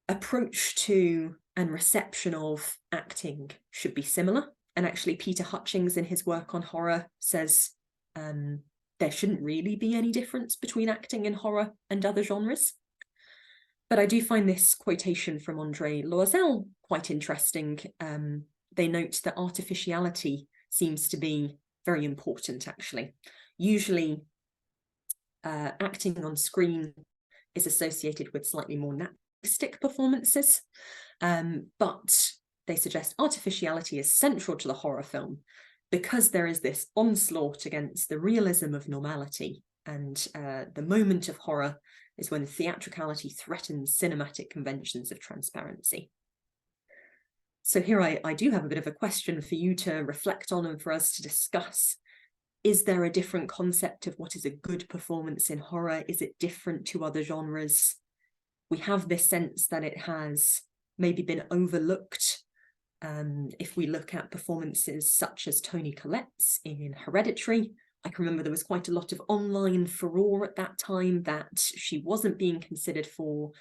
approach to and reception of acting should be similar. And actually, Peter Hutchings in his work on horror says there shouldn't really be any difference between acting in horror and other genres. But I do find this quotation from André Loisel quite interesting. They note that artificiality seems to be very important, actually. Usually, acting on screen is associated with slightly more naturalistic performances, but they suggest artificiality is central to the horror film because there is this onslaught against the realism of normality, and the moment of horror is when theatricality threatens cinematic conventions of transparency. So here I do have a bit of a question for you to reflect on and for us to discuss. Is there a different concept of what is a good performance in horror? Is it different to other genres? We have this sense that it has maybe been overlooked. If we look at performances such as Toni Collette's in Hereditary, I can remember there was quite a lot of online furore at that time that she wasn't being considered for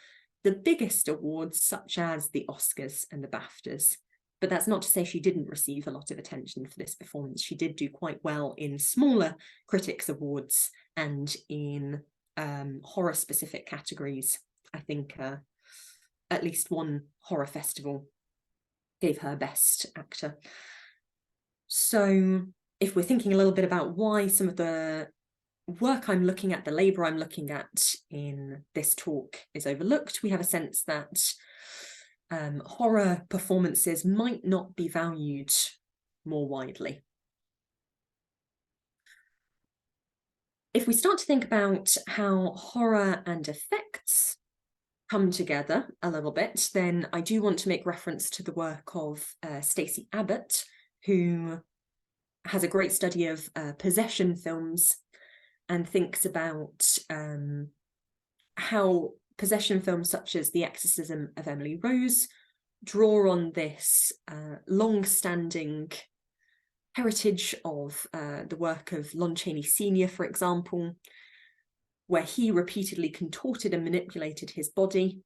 the biggest awards, such as the Oscars and the BAFTAs. But that's not to say she didn't receive a lot of attention for this performance. She did do quite well in smaller critics' awards and in horror-specific categories. I think at least one horror festival gave her Best Actor. So if we're thinking a little bit about why some of the work I'm looking at, the labour I'm looking at in this talk is overlooked, we have a sense that horror performances might not be valued more widely. If we start to think about how horror and effects come together a little bit, then I do want to make reference to the work of Stacey Abbott, who has a great study of possession films and thinks about how possession films such as The Exorcism of Emily Rose draw on this long-standing heritage of the work of Lon Chaney Sr., for example, where he repeatedly contorted and manipulated his body.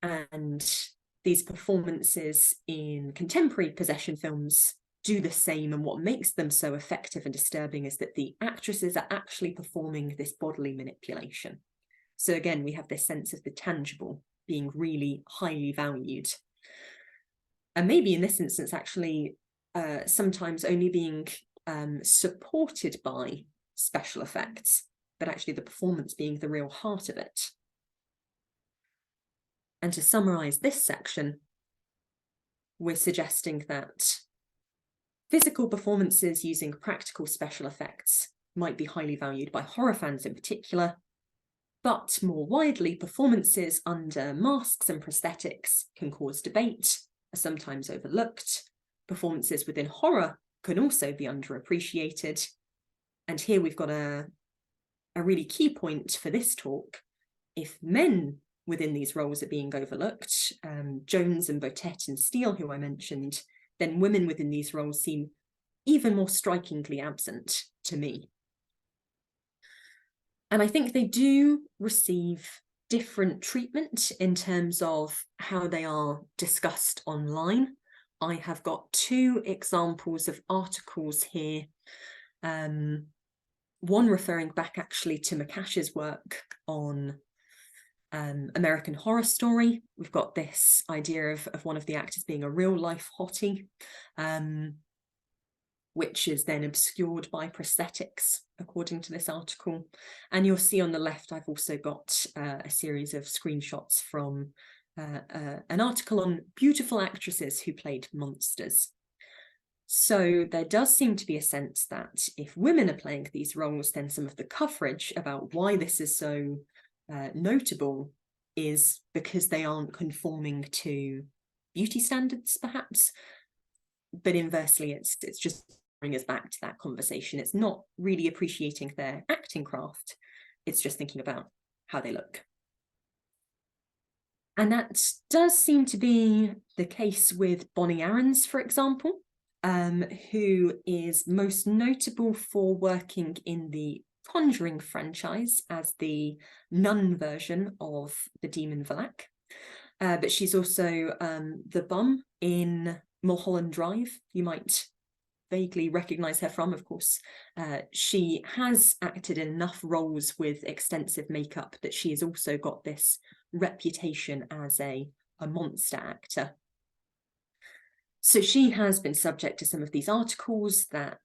And these performances in contemporary possession films do the same, and what makes them so effective and disturbing is that the actresses are actually performing this bodily manipulation. So again, we have this sense of the tangible being really highly valued. And maybe in this instance, actually, sometimes only being supported by special effects, but actually the performance being the real heart of it. And to summarise this section, we're suggesting that physical performances using practical special effects might be highly valued by horror fans in particular, but more widely, performances under masks and prosthetics can cause debate, are sometimes overlooked. Performances within horror can also be underappreciated. And here we've got a really key point for this talk. If men within these roles are being overlooked, Jones and Botet and Steele, who I mentioned, then women within these roles seem even more strikingly absent to me. And I think they do receive different treatment in terms of how they are discussed online. I have got two examples of articles here, one referring back actually to Mekash's work on American Horror Story. We've got this idea of one of the actors being a real life hottie, which is then obscured by prosthetics, according to this article. And you'll see on the left, I've also got a series of screenshots from an article on beautiful actresses who played monsters. So there does seem to be a sense that if women are playing these roles, then some of the coverage about why this is so notable is because they aren't conforming to beauty standards, perhaps. But inversely, it's just bringing us back to that conversation. It's not really appreciating their acting craft. It's just thinking about how they look. And that does seem to be the case with Bonnie Aarons, for example, who is most notable for working in the Conjuring franchise as the nun version of the demon Valak. But she's also the bum in Mulholland Drive. You might vaguely recognise her from, of course. She has acted in enough roles with extensive makeup that she has also got this reputation as a monster actor. So she has been subject to some of these articles that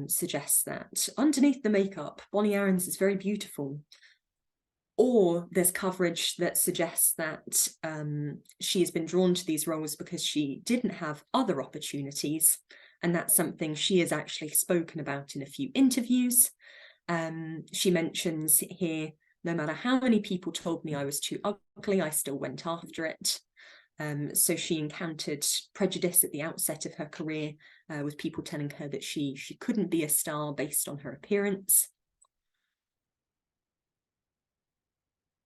suggest that underneath the makeup, Bonnie Aarons is very beautiful. Or there's coverage that suggests that she has been drawn to these roles because she didn't have other opportunities. And that's something she has actually spoken about in a few interviews. She mentions here, no matter how many people told me I was too ugly, I still went after it. So she encountered prejudice at the outset of her career with people telling her that she couldn't be a star based on her appearance.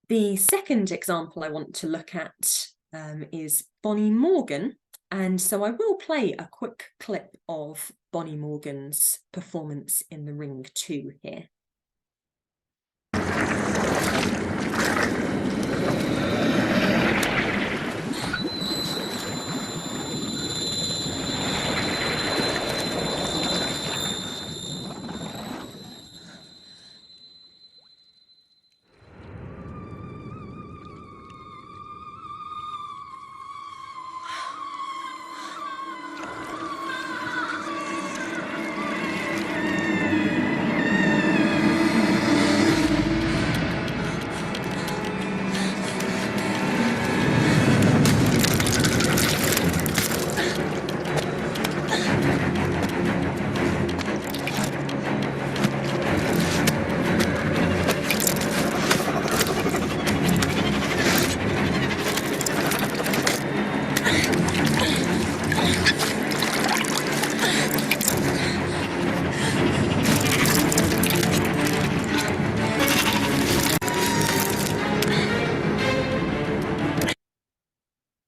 The second example I want to look at is Bonnie Morgan And so I will play a quick clip of Bonnie Morgan's performance in The Ring 2 here.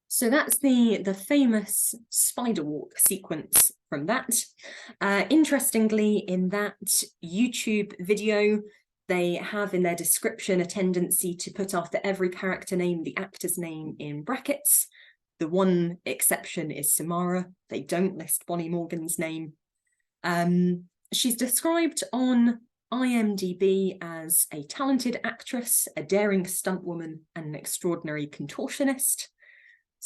So that's the famous spider walk sequence from that. Interestingly, in that YouTube video, they have in their description a tendency to put after every character name the actor's name in brackets. The one exception is Samara. They don't list Bonnie Morgan's name. She's described on IMDb as a talented actress, a daring stuntwoman, and an extraordinary contortionist.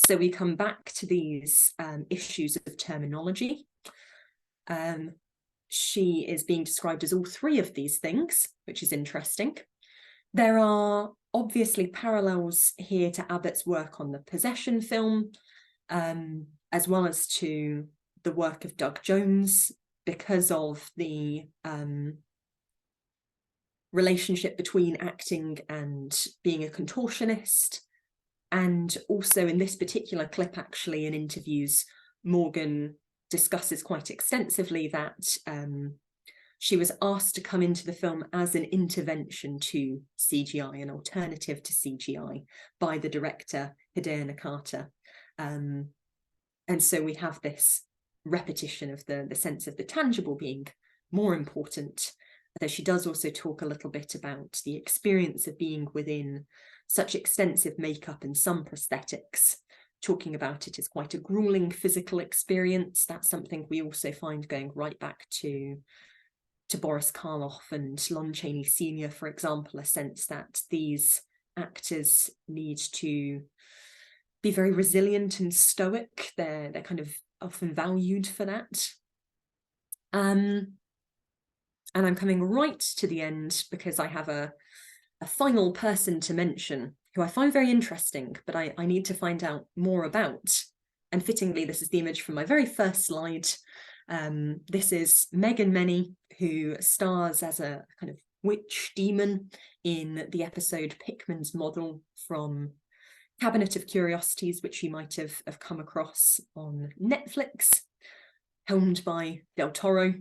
So we come back to these issues of terminology. She is being described as all three of these things, which is interesting. There are obviously parallels here to Abbott's work on the Possession film, as well as to the work of Doug Jones, because of the relationship between acting and being a contortionist. And also in this particular clip, actually, in interviews, Morgan discusses quite extensively that she was asked to come into the film as an intervention to CGI, an alternative to CGI, by the director, Hideo Nakata. And so we have this repetition of the sense of the tangible being more important, though she does also talk a little bit about the experience of being within such extensive makeup and some prosthetics, talking about it as quite a grueling physical experience. That's something we also find going right back to Boris Karloff and Lon Chaney Sr., for example, a sense that these actors need to be very resilient and stoic. They're kind of often valued for that. And I'm coming right to the end because I have a final person to mention who I find very interesting, but I need to find out more about. And fittingly, this is the image from my very first slide. This is Megan Menney, who stars as a kind of witch demon in the episode Pickman's Model from Cabinet of Curiosities, which you might have come across on Netflix, helmed by Del Toro.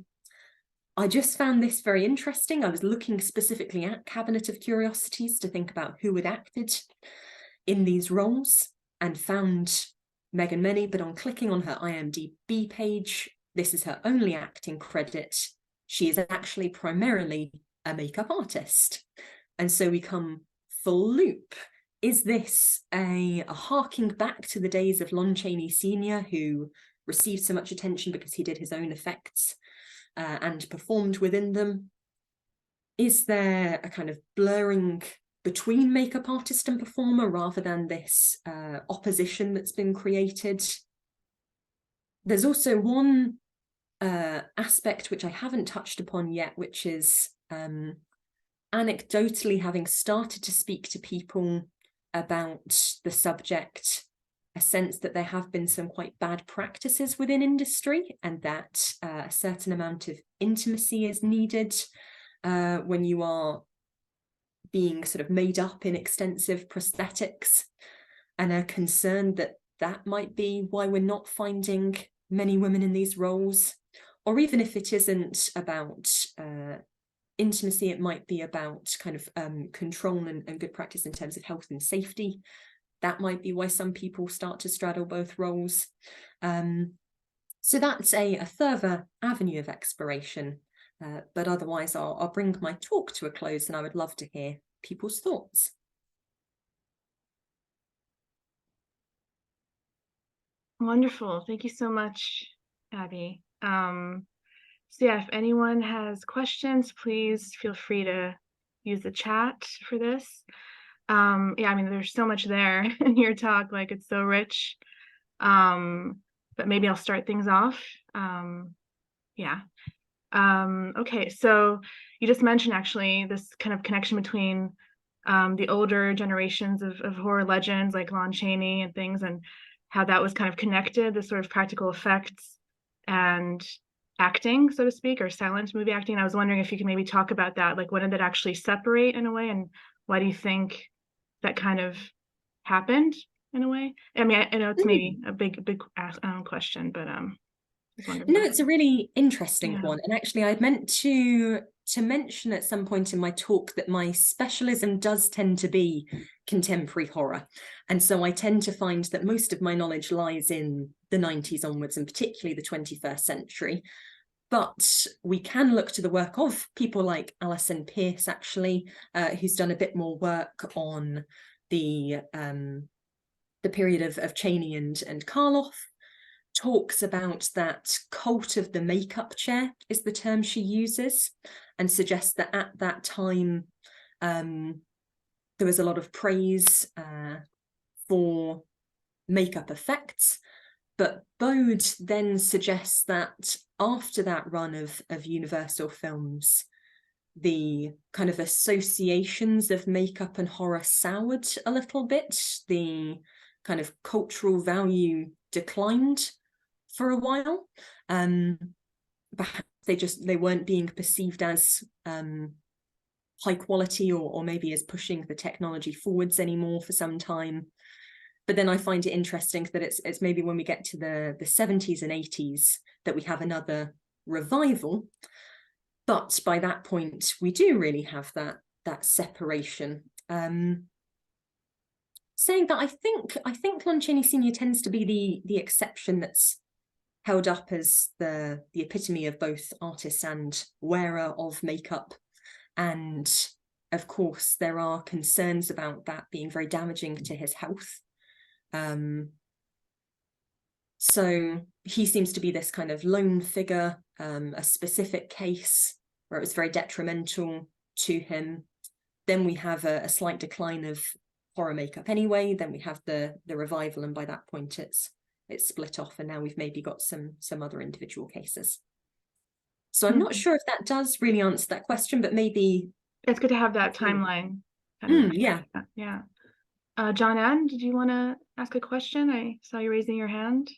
I just found this very interesting. I was looking specifically at Cabinet of Curiosities to think about who had acted in these roles and found Megan Menney, but on clicking on her IMDb page, this is her only acting credit. She is actually primarily a makeup artist. And so we come full loop. Is this a harking back to the days of Lon Chaney Sr., who received so much attention because he did his own effects and performed within them? Is there a kind of blurring between makeup artist and performer rather than this opposition that's been created? There's also one aspect which I haven't touched upon yet, which is anecdotally having started to speak to people about the subject, a sense that there have been some quite bad practices within industry and that a certain amount of intimacy is needed when you are being sort of made up in extensive prosthetics, and are concerned that that might be why we're not finding many women in these roles. Or even if it isn't about intimacy, it might be about kind of control and good practice in terms of health and safety. that might be why some people start to straddle both roles. So that's a further avenue of exploration. But otherwise, I'll bring my talk to a close, and I would love to hear people's thoughts. Wonderful. Thank you so much, Abby. So yeah, if anyone has questions, please feel free to use the chat for this. Yeah, I mean, there's so much there in your talk, like it's so rich. But maybe I'll start things off. Yeah. Okay, so you just mentioned actually this kind of connection between the older generations of horror legends like Lon Chaney and things, and how that was kind of connected, the sort of practical effects and acting, so to speak, or silent movie acting. I was wondering if you could maybe talk about that, like when did it actually separate in a way, and why do you think that kind of happened in a way? I mean, I know it's maybe a big question, but I was wondering. No, it's a really interesting Yeah. one. And actually, I'd meant to mention at some point in my talk that my specialism does tend to be contemporary horror. And so I tend to find that most of my knowledge lies in the 90s onwards, and particularly the 21st century. But we can look to the work of people like Alison Pierce, actually, who's done a bit more work on the period of Chaney and Karloff. Talks about that cult of the makeup chair is the term she uses, and suggests that at that time there was a lot of praise for makeup effects. But Bode then suggests that after that run of Universal films, the kind of associations of makeup and horror soured a little bit. The kind of cultural value declined for a while. Perhaps they weren't being perceived as high quality, or maybe as pushing the technology forwards anymore for some time. But then I find it interesting that it's maybe when we get to the 70s and 80s that we have another revival. But by that point, we do really have that separation. Saying that, I think Lon Chaney Sr. tends to be the exception that's held up as the epitome of both artist and wearer of makeup. And of course, there are concerns about that being very damaging to his health. So he seems to be this kind of lone figure, a specific case where it was very detrimental to him. Then we have a slight decline of horror makeup anyway. Then we have the revival, and by that point it's split off, and now we've maybe got some other individual cases. So I'm not sure if that does really answer that question, but maybe it's good to have that timeline. Yeah. Yeah. John Ann, did you want to ask a question? I saw you raising your hand.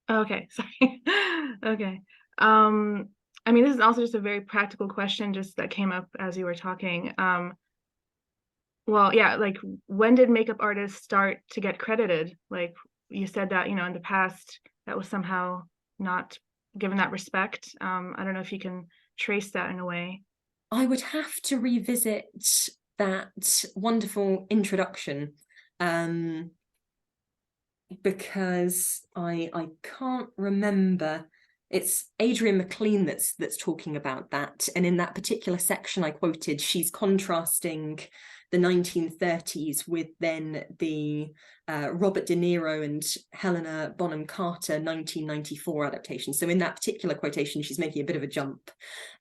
Okay, sorry. Okay. I mean, this is also just a very practical question, just that came up as you were talking. Well, yeah, like when did makeup artists start to get credited? Like you said that, in the past that was somehow not given that respect. I don't know if you can trace that in a way. I would have to revisit that wonderful introduction, because I can't remember. It's Adrian McLean that's talking about that, and in that particular section I quoted, she's contrasting the 1930s with then the Robert De Niro and Helena Bonham Carter 1994 adaptation. So in that particular quotation, she's making a bit of a jump.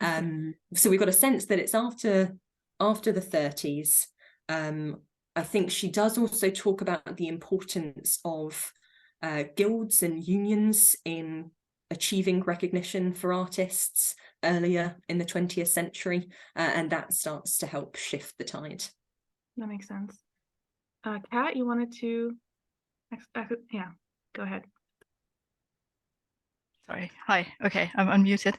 So we've got a sense that it's after the 30s. I think she does also talk about the importance of guilds and unions in achieving recognition for artists earlier in the 20th century, and that starts to help shift the tide. That makes sense. Kat, you wanted to, yeah, go ahead. Sorry, hi, okay, I'm unmuted.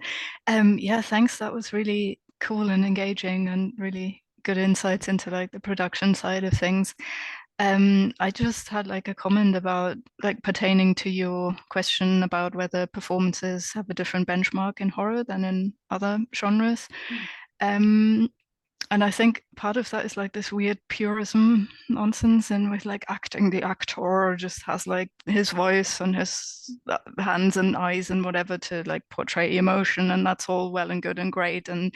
Yeah, thanks, that was really cool and engaging and really good insights into like the production side of things. I just had like a comment about like pertaining to your question about whether performances have a different benchmark in horror than in other genres. and I think part of that is like this weird purism nonsense, and with like acting, the actor just has like his voice and his hands and eyes and whatever to like portray emotion, and that's all well and good and great. And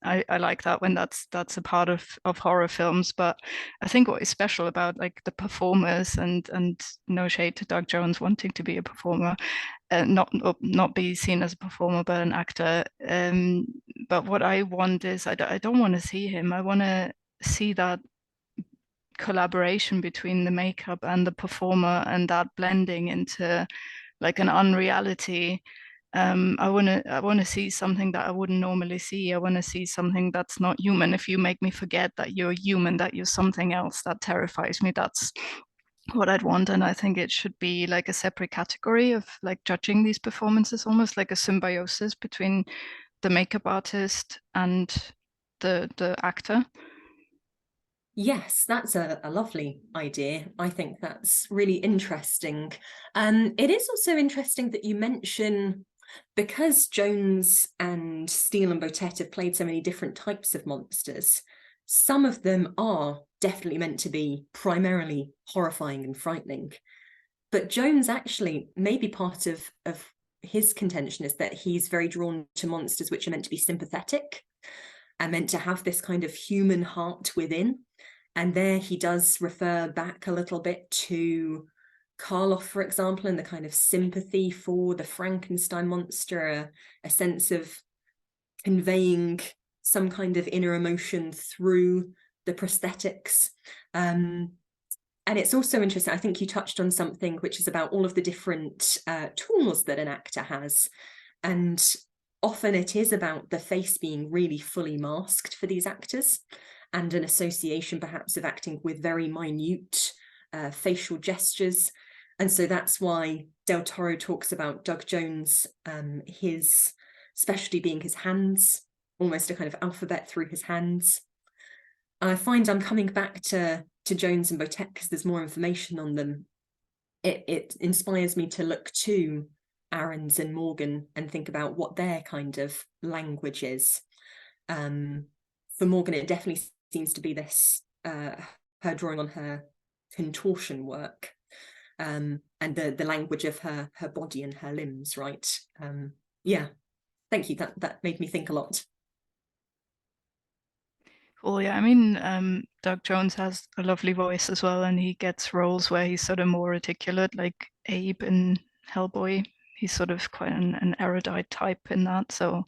I like that when that's a part of horror films. But I think what is special about like the performers, and no shade to Doug Jones wanting to be a performer, not be seen as a performer but an actor. But what I want is I don't want to see him. I want to see that collaboration between the makeup and the performer, and that blending into like an unreality. I want to see something that I wouldn't normally see. I want to see something that's not human. If you make me forget that you're human, that you're something else, that terrifies me. That's what I'd want. And I think it should be like a separate category of like judging these performances, almost like a symbiosis between the makeup artist and the actor. Yes, that's a lovely idea. I think that's really interesting. It is also interesting that you mention, because Jones and Steele and Botet have played so many different types of monsters, some of them are definitely meant to be primarily horrifying and frightening. But Jones actually, maybe part of his contention is that he's very drawn to monsters which are meant to be sympathetic and meant to have this kind of human heart within. And there he does refer back a little bit to Karloff, for example, and the kind of sympathy for the Frankenstein monster, a sense of conveying some kind of inner emotion through the prosthetics. And it's also interesting, I think you touched on something which is about all of the different tools that an actor has. And often it is about the face being really fully masked for these actors, and an association perhaps of acting with very minute facial gestures. And so that's why Del Toro talks about Doug Jones, his specialty being his hands, almost a kind of alphabet through his hands. And I find I'm coming back to Jones and Botet because there's more information on them. It inspires me to look to Ahrens and Morgan and think about what their kind of language is. For Morgan, it definitely seems to be this, her drawing on her contortion work, and the language of her body and her limbs, right? Yeah, thank you. That made me think a lot. Cool, yeah. I mean, Doug Jones has a lovely voice as well, and he gets roles where he's sort of more articulate, like Abe in Hellboy. He's sort of quite an erudite type in that, so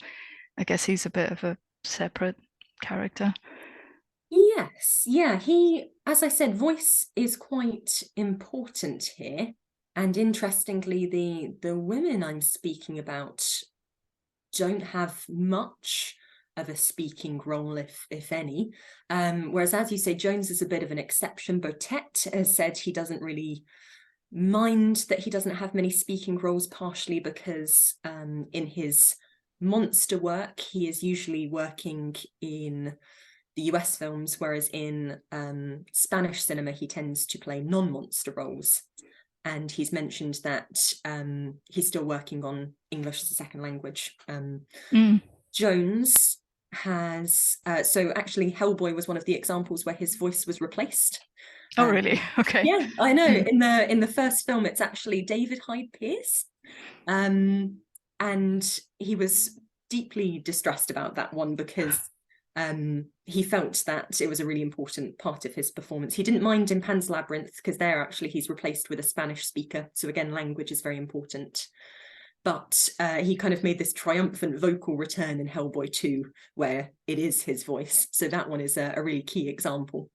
I guess he's a bit of a separate character. Yes, yeah, he, as I said, voice is quite important here. And interestingly, the women I'm speaking about don't have much of a speaking role, if any. Whereas, as you say, Jones is a bit of an exception. Botet has said he doesn't really mind that he doesn't have many speaking roles, partially because in his monster work, he is usually working in the US films, whereas in Spanish cinema, he tends to play non-monster roles. And he's mentioned that he's still working on English as a second language. Jones has, so actually Hellboy was one of the examples where his voice was replaced. Oh, really? Okay. Yeah, I know. In the first film, it's actually David Hyde Pierce. And he was deeply distressed about that one because he felt that it was a really important part of his performance. He didn't mind in Pan's Labyrinth because there actually he's replaced with a Spanish speaker. So again, language is very important. But he kind of made this triumphant vocal return in Hellboy 2, where it is his voice. So that one is a really key example.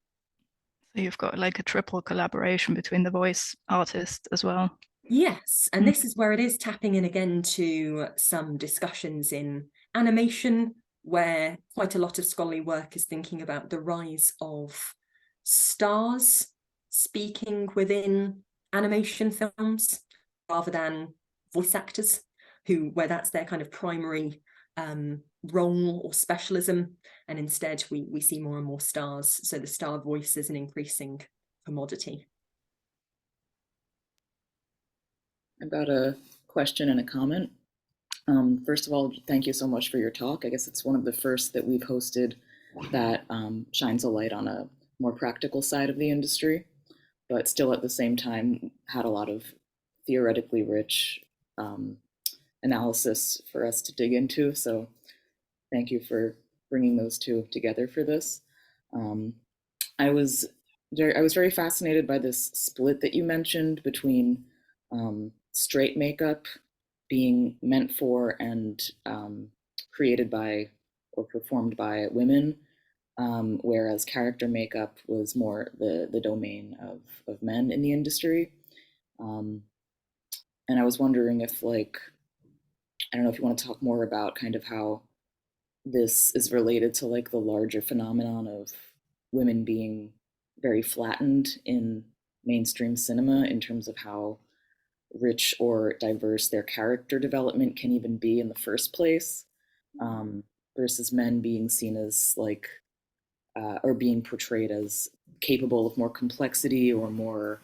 So you've got like a triple collaboration between the voice artist as well. Yes, and this is where it is tapping in again to some discussions in animation, where quite a lot of scholarly work is thinking about the rise of stars speaking within animation films rather than voice actors, where that's their kind of primary role or specialism, and instead we see more and more stars. So the star voice is an increasing commodity. I've got a question and a comment. First of all, thank you so much for your talk. I guess it's one of the first that we've hosted that shines a light on a more practical side of the industry, but still at the same time had a lot of theoretically rich analysis for us to dig into. So thank you for bringing those two together for this. I was very fascinated by this split that you mentioned between straight makeup being meant for and created by or performed by women, whereas character makeup was more the domain of men in the industry. And I was wondering if, like, I don't know if you want to talk more about kind of how this is related to like the larger phenomenon of women being very flattened in mainstream cinema in terms of how rich or diverse their character development can even be in the first place, versus men being seen as like or being portrayed as capable of more complexity or more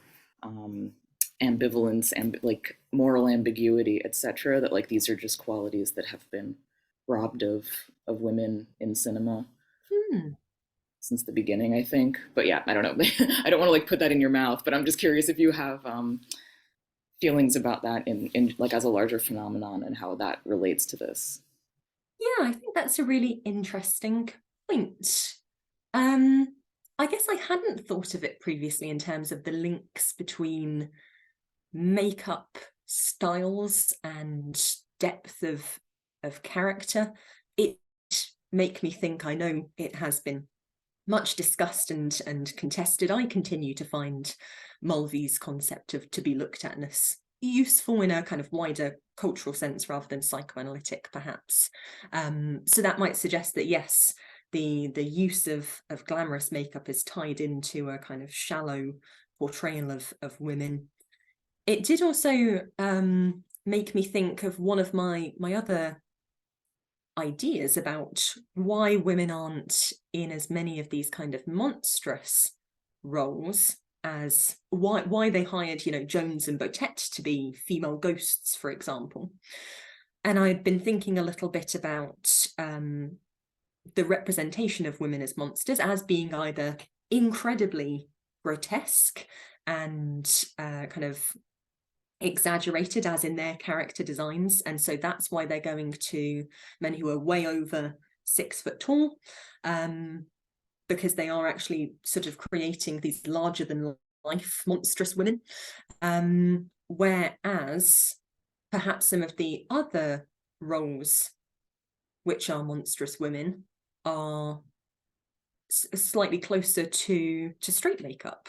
ambivalence and like moral ambiguity, etc. That like these are just qualities that have been robbed of women in cinema since the beginning, I think. But yeah, I don't know. I don't want to like put that in your mouth, but I'm just curious if you have feelings about that in like as a larger phenomenon and how that relates to this. Yeah, I think that's a really interesting point. I guess I hadn't thought of it previously in terms of the links between makeup styles and depth of character. It make me think, I know it has been much discussed and contested. I continue to find Mulvey's concept of to be looked at as useful in a kind of wider cultural sense rather than psychoanalytic, perhaps. So that might suggest that yes, the use of glamorous makeup is tied into a kind of shallow portrayal of women. It did also make me think of one of my other ideas about why women aren't in as many of these kind of monstrous roles, as why they hired, you know, Jones and Botet to be female ghosts, for example. And I'd been thinking a little bit about the representation of women as monsters as being either incredibly grotesque and kind of exaggerated as in their character designs, and so that's why they're going to men who are way over 6 foot tall, because they are actually sort of creating these larger than life monstrous women, whereas perhaps some of the other roles which are monstrous women are slightly closer to straight makeup.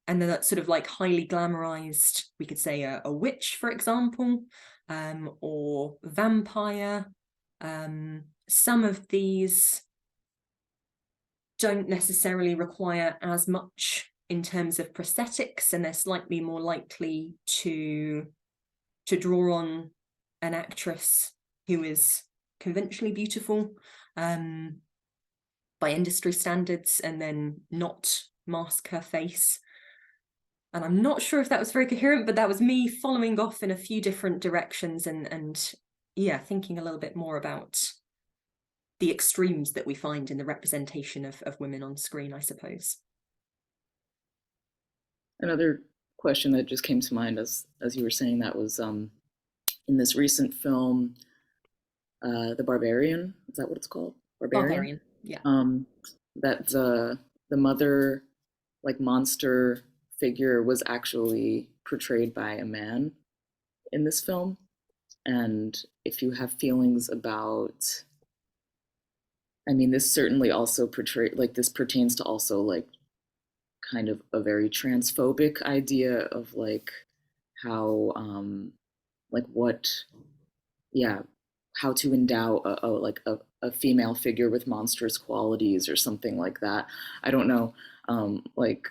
And then that's sort of like highly glamorized, we could say a witch, for example, or vampire. Some of these don't necessarily require as much in terms of prosthetics, and they're slightly more likely to draw on an actress who is conventionally beautiful by industry standards and then not mask her face. And I'm not sure if that was very coherent, but that was me following off in a few different directions and yeah, thinking a little bit more about the extremes that we find in the representation of women on screen, I suppose. Another question that just came to mind as you were saying that was in this recent film, The Barbarian, is that what it's called? Barbarian, yeah. That the mother, like, monster figure was actually portrayed by a man in this film. And if you have feelings about, I mean, this certainly also this pertains to also like kind of a very transphobic idea of like how like what, yeah, how to endow a female figure with monstrous qualities or something like that. I don't know. Like,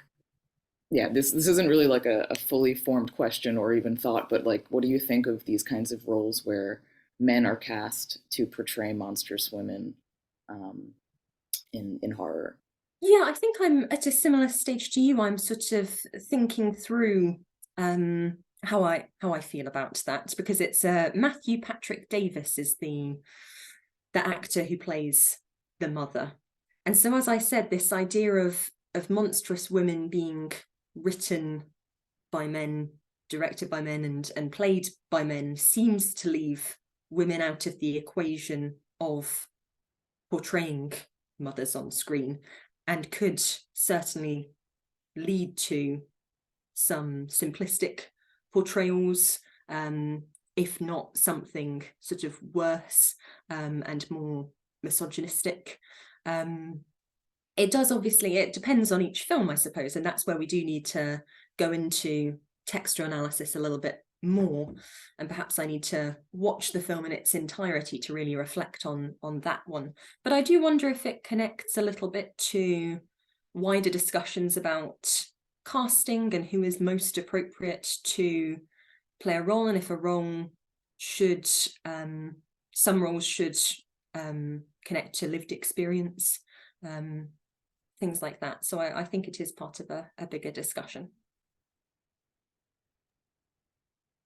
yeah, this isn't really like a fully formed question or even thought, but like, what do you think of these kinds of roles where men are cast to portray monstrous women in horror? Yeah, I think I'm at a similar stage to you. I'm sort of thinking through how I feel about that, because it's Matthew Patrick Davis is the actor who plays the mother. And so, as I said, this idea of monstrous women being written by men, directed by men, and played by men seems to leave women out of the equation of portraying mothers on screen, and could certainly lead to some simplistic portrayals, if not something sort of worse and more misogynistic. It does, obviously, it depends on each film, I suppose, and that's where we do need to go into texture analysis a little bit more, and perhaps I need to watch the film in its entirety to really reflect on that one. But I do wonder if it connects a little bit to wider discussions about casting and who is most appropriate to play a role, and if a role should, some roles should connect to lived experience, things like that. So I think it is part of a bigger discussion.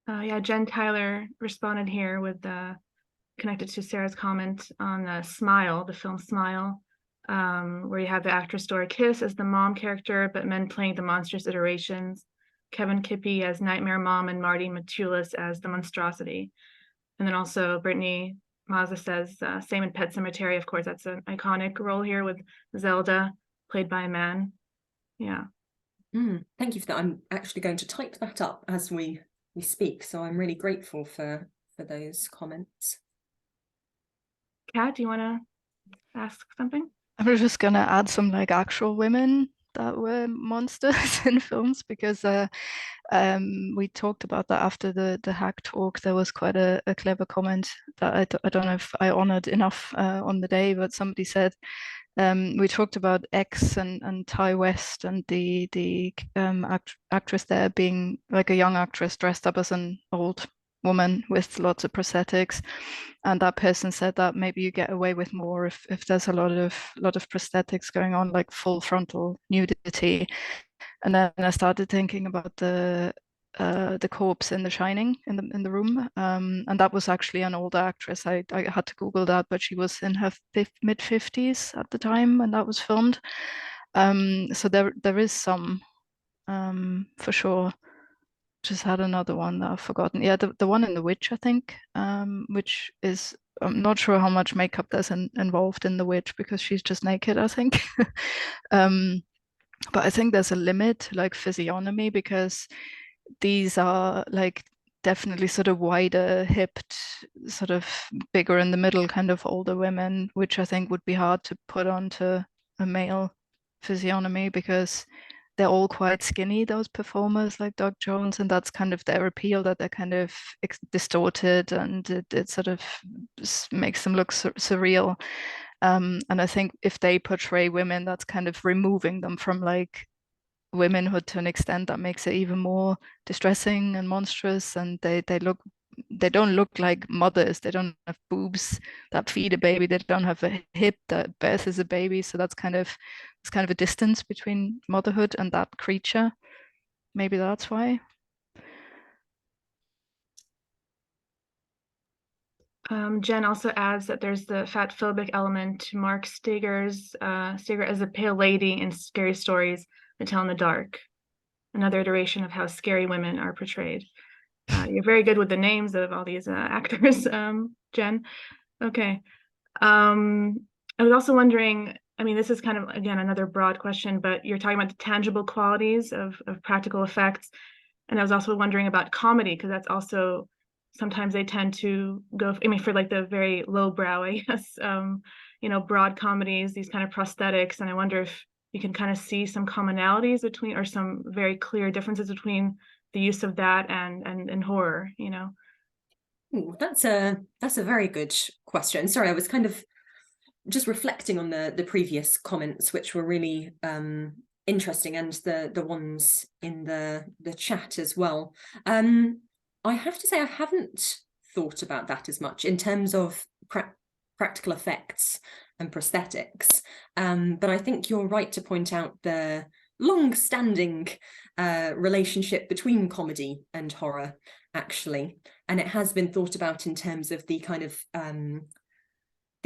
Yeah, Jen Tyler responded here with connected to Sarah's comment on Smile, the film Smile, where you have the actress Dora Kiss as the mom character, but men playing the monstrous iterations. Kevin Kippy as Nightmare Mom and Marty Matulis as the monstrosity. And then also Brittany Mazza says, same in Pet Sematary. Of course, that's an iconic role here with Zelda, played by a man. Yeah. Thank you for that. I'm actually going to type that up as we speak, so I'm really grateful for those comments. Kat, do you want to ask something? I was just gonna add some like actual women that were monsters in films, because we talked about that after the hack talk. There was quite a clever comment that I don't know if I honored enough on the day, but somebody said, we talked about X and Ty West and the actress there being like a young actress dressed up as an old woman with lots of prosthetics, and that person said that maybe you get away with more if there's a lot of prosthetics going on, like full frontal nudity. And then I started thinking about the corpse in The Shining in the room, and that was actually an older actress. I had to Google that, but she was in her mid-50s at the time when that was filmed. So there is some, for sure. Just had another one that I've forgotten. Yeah, the one in The Witch, I think, which is, I'm not sure how much makeup there's involved in The Witch, because she's just naked, I think. But I think there's a limit to like physiognomy, because these are like definitely sort of wider hipped, sort of bigger in the middle kind of older women, which I think would be hard to put onto a male physiognomy, because they're all quite skinny, those performers like Doug Jones, and that's kind of their appeal, that they're kind of distorted, and it sort of makes them look surreal. And I think if they portray women, that's kind of removing them from like womanhood to an extent that makes it even more distressing and monstrous. And they don't look like mothers. They don't have boobs that feed a baby. They don't have a hip that births a baby. So it's kind of a distance between motherhood and that creature. Maybe that's why. Jen also adds that there's the fat phobic element to Mark Steger as a pale lady in Scary Stories That Tell in the Dark. Another iteration of how scary women are portrayed. You're very good with the names of all these actors, Jen. Okay. I was also wondering, I mean, this is kind of, again, another broad question, but you're talking about the tangible qualities of practical effects. And I was also wondering about comedy, because that's also, sometimes they tend to go, I mean, for like the very lowbrow, I guess, broad comedies, these kind of prosthetics. And I wonder if you can kind of see some commonalities between, or some very clear differences between the use of that and horror, Ooh, that's a very good question. Sorry, I was kind of just reflecting on the previous comments, which were really interesting, and the ones in the chat as well. I have to say, I haven't thought about that as much in terms of practical effects and prosthetics. But I think you're right to point out the long-standing relationship between comedy and horror, actually. And it has been thought about in terms of the kind of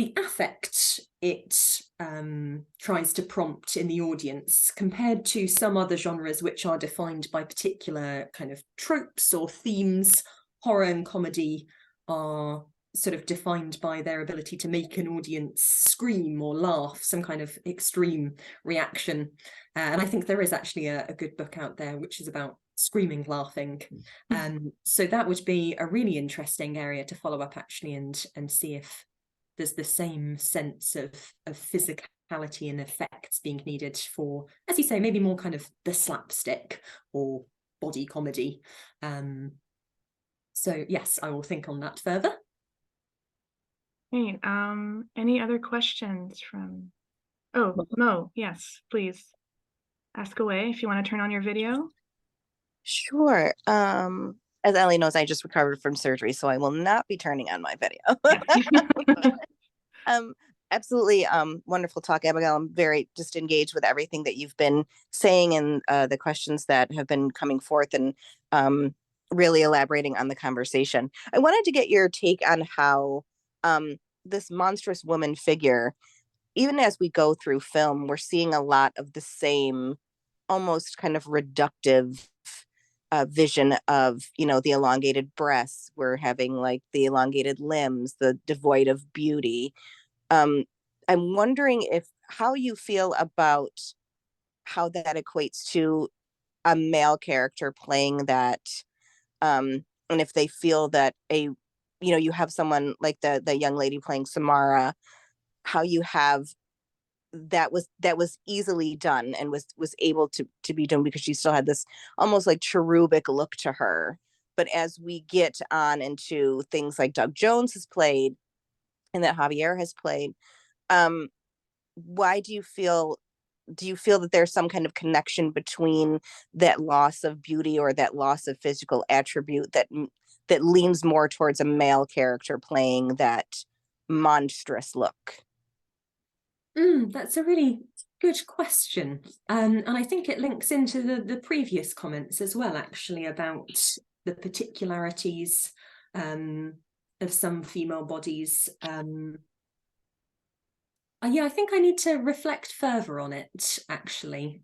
the affect it tries to prompt in the audience, compared to some other genres which are defined by particular kind of tropes or themes, horror and comedy are sort of defined by their ability to make an audience scream or laugh, some kind of extreme reaction. And I think there is actually a good book out there which is about screaming, laughing. So that would be a really interesting area to follow up actually, and see if there's the same sense of physicality and effects being needed for, as you say, maybe more kind of the slapstick or body comedy. So yes, I will think on that further. Great. Any other questions from? Oh, Mo, yes, please ask away if you want to turn on your video. Sure. As Ellie knows, I just recovered from surgery, so I will not be turning on my video. Absolutely wonderful talk, Abigail. I'm very just engaged with everything that you've been saying and the questions that have been coming forth, and really elaborating on the conversation. I wanted to get your take on how this monstrous woman figure, even as we go through film, we're seeing a lot of the same almost kind of reductive vision of, you know, the elongated breasts. We're having like the elongated limbs, the devoid of beauty. I'm wondering how you feel about how that equates to a male character playing that, and if they feel that you have someone like the young lady playing Samara, how you have that was easily done and was able to be done because she still had this almost like cherubic look to her. But as we get on into things like Doug Jones has played and that Javier has played, why do you feel that there's some kind of connection between that loss of beauty or that loss of physical attribute that leans more towards a male character playing that monstrous look? That's a really good question. And I think it links into the previous comments as well, actually, about the particularities of some female bodies. Yeah, I think I need to reflect further on it, actually.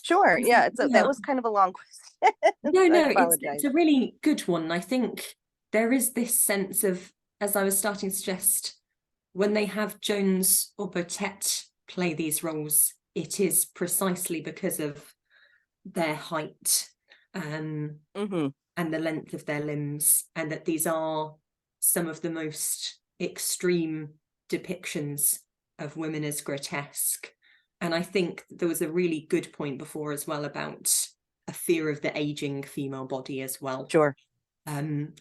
Sure. Yeah, that was kind of a long question. No, it's a really good one. I think there is this sense of, as I was starting to suggest, when they have Jones or Botet play these roles, it is precisely because of their height and the length of their limbs, and that these are some of the most extreme depictions of women as grotesque. And I think there was a really good point before as well about a fear of the aging female body as well. Sure.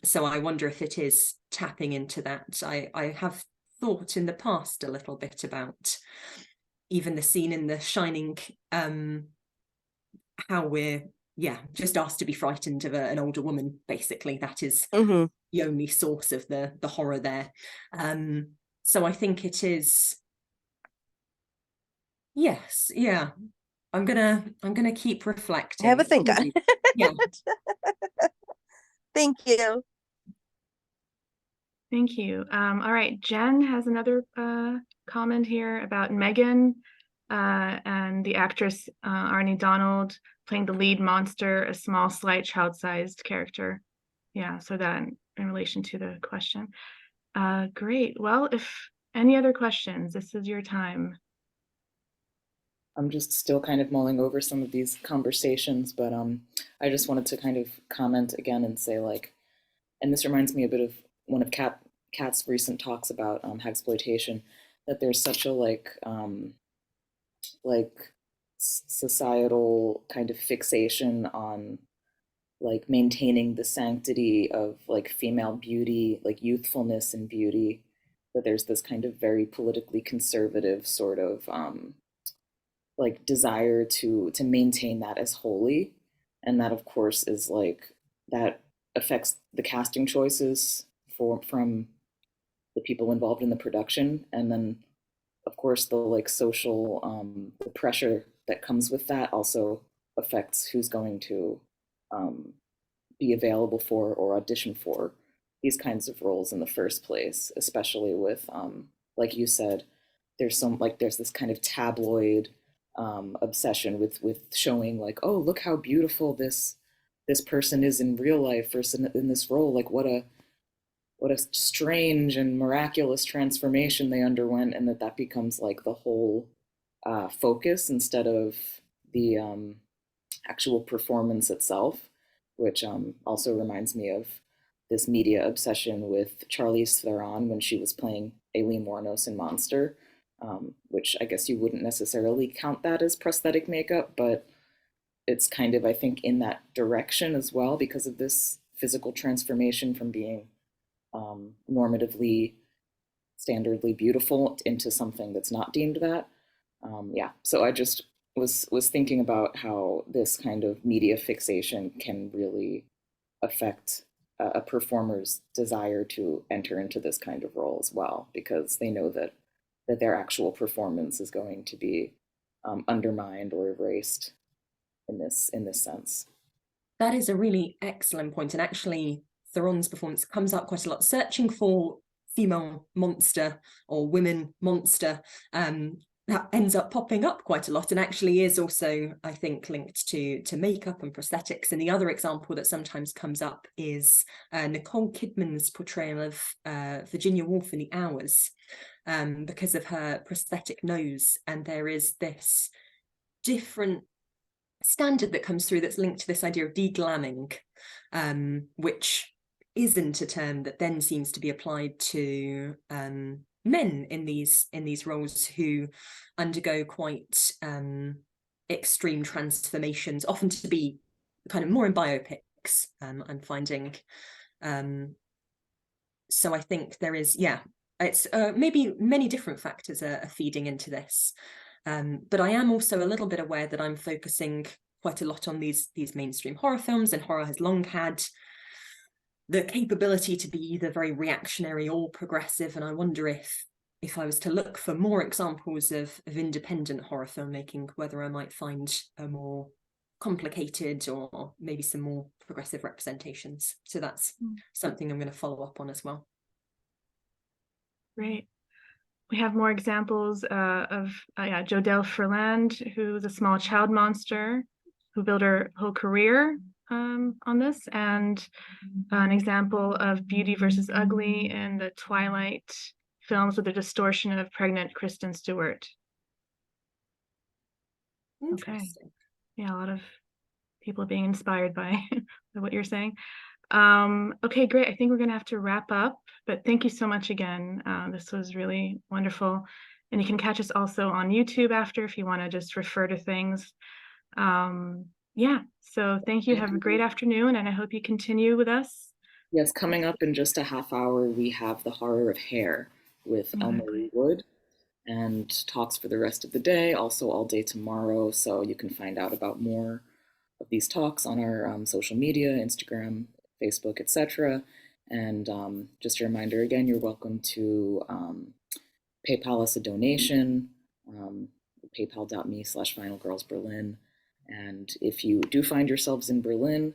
So I wonder if it is tapping into that. I have thought in the past a little bit about even the scene in The Shining, how we're just asked to be frightened of an older woman. Basically, that is the only source of the horror there. So I think it is. Yes, yeah. I'm gonna keep reflecting. Have a think on. Yeah. Thank you. Thank you. All right, Jen has another comment here about Megan and the actress Arnie Donald playing the lead monster, a small, slight, child-sized character. Yeah, so that in relation to the question. Great. Well, if any other questions, this is your time. I'm just still kind of mulling over some of these conversations, but I just wanted to kind of comment again and say, like, and this reminds me a bit of one of Kat's recent talks about hagsploitation, that there's such a like societal kind of fixation on like maintaining the sanctity of like female beauty, like youthfulness and beauty, that there's this kind of very politically conservative sort of like desire to maintain that as holy. And that of course is like, that affects the casting choices from the people involved in the production. And then of course the like social the pressure that comes with that also affects who's going to be available for or audition for these kinds of roles in the first place, especially with like you said, there's this kind of tabloid obsession with showing like, oh, look how beautiful this person is in real life versus in this role. Like what a strange and miraculous transformation they underwent, and that becomes like the whole focus instead of the actual performance itself, which also reminds me of this media obsession with Charlize Theron when she was playing Aileen Wuornos in Monster, which I guess you wouldn't necessarily count that as prosthetic makeup, but it's kind of, I think, in that direction as well because of this physical transformation from being normatively, standardly beautiful into something that's not deemed that. Yeah, so I just was thinking about how this kind of media fixation can really affect a performer's desire to enter into this kind of role as well, because they know that their actual performance is going to be undermined or erased in this sense. That is a really excellent point, and actually Theron's performance comes up quite a lot. Searching for female monster or women monster, that ends up popping up quite a lot, and actually is also, I think, linked to makeup and prosthetics. And the other example that sometimes comes up is Nicole Kidman's portrayal of Virginia Woolf in The Hours, because of her prosthetic nose. And there is this different standard that comes through that's linked to this idea of deglamming, which isn't a term that then seems to be applied to men in these roles who undergo quite extreme transformations, often to be kind of more in biopics, I'm finding. So I think there is, it's maybe many different factors are feeding into this. But I am also a little bit aware that I'm focusing quite a lot on these mainstream horror films, and horror has long had the capability to be either very reactionary or progressive. And I wonder if I was to look for more examples of independent horror filmmaking, whether I might find a more complicated or maybe some more progressive representations. So that's something I'm going to follow up on as well. Great. We have more examples of Jodelle Ferland, who's a small child monster who built her whole career on this, and an example of Beauty versus Ugly in the Twilight films with the distortion of pregnant Kristen Stewart. Okay. Yeah, a lot of people being inspired by what you're saying. Okay, great. I think we're gonna have to wrap up, but thank you so much again. This was really wonderful. And you can catch us also on YouTube after if you want to just refer to things. Yeah, so thank you. Have a great afternoon, and I hope you continue with us. Yes, coming up in just a half hour, we have The Horror of Hair with Elmarie Wood, and talks for the rest of the day, also all day tomorrow. So you can find out about more of these talks on our social media, Instagram, Facebook, etc. And just a reminder again, you're welcome to PayPal us a donation, paypal.me/finalgirlsberlin. And if you do find yourselves in Berlin,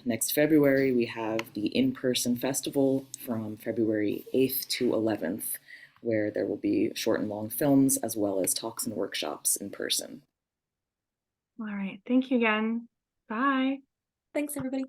next February, we have the in-person festival from February 8th to 11th, where there will be short and long films as well as talks and workshops in person. All right. Thank you again. Bye. Thanks, everybody.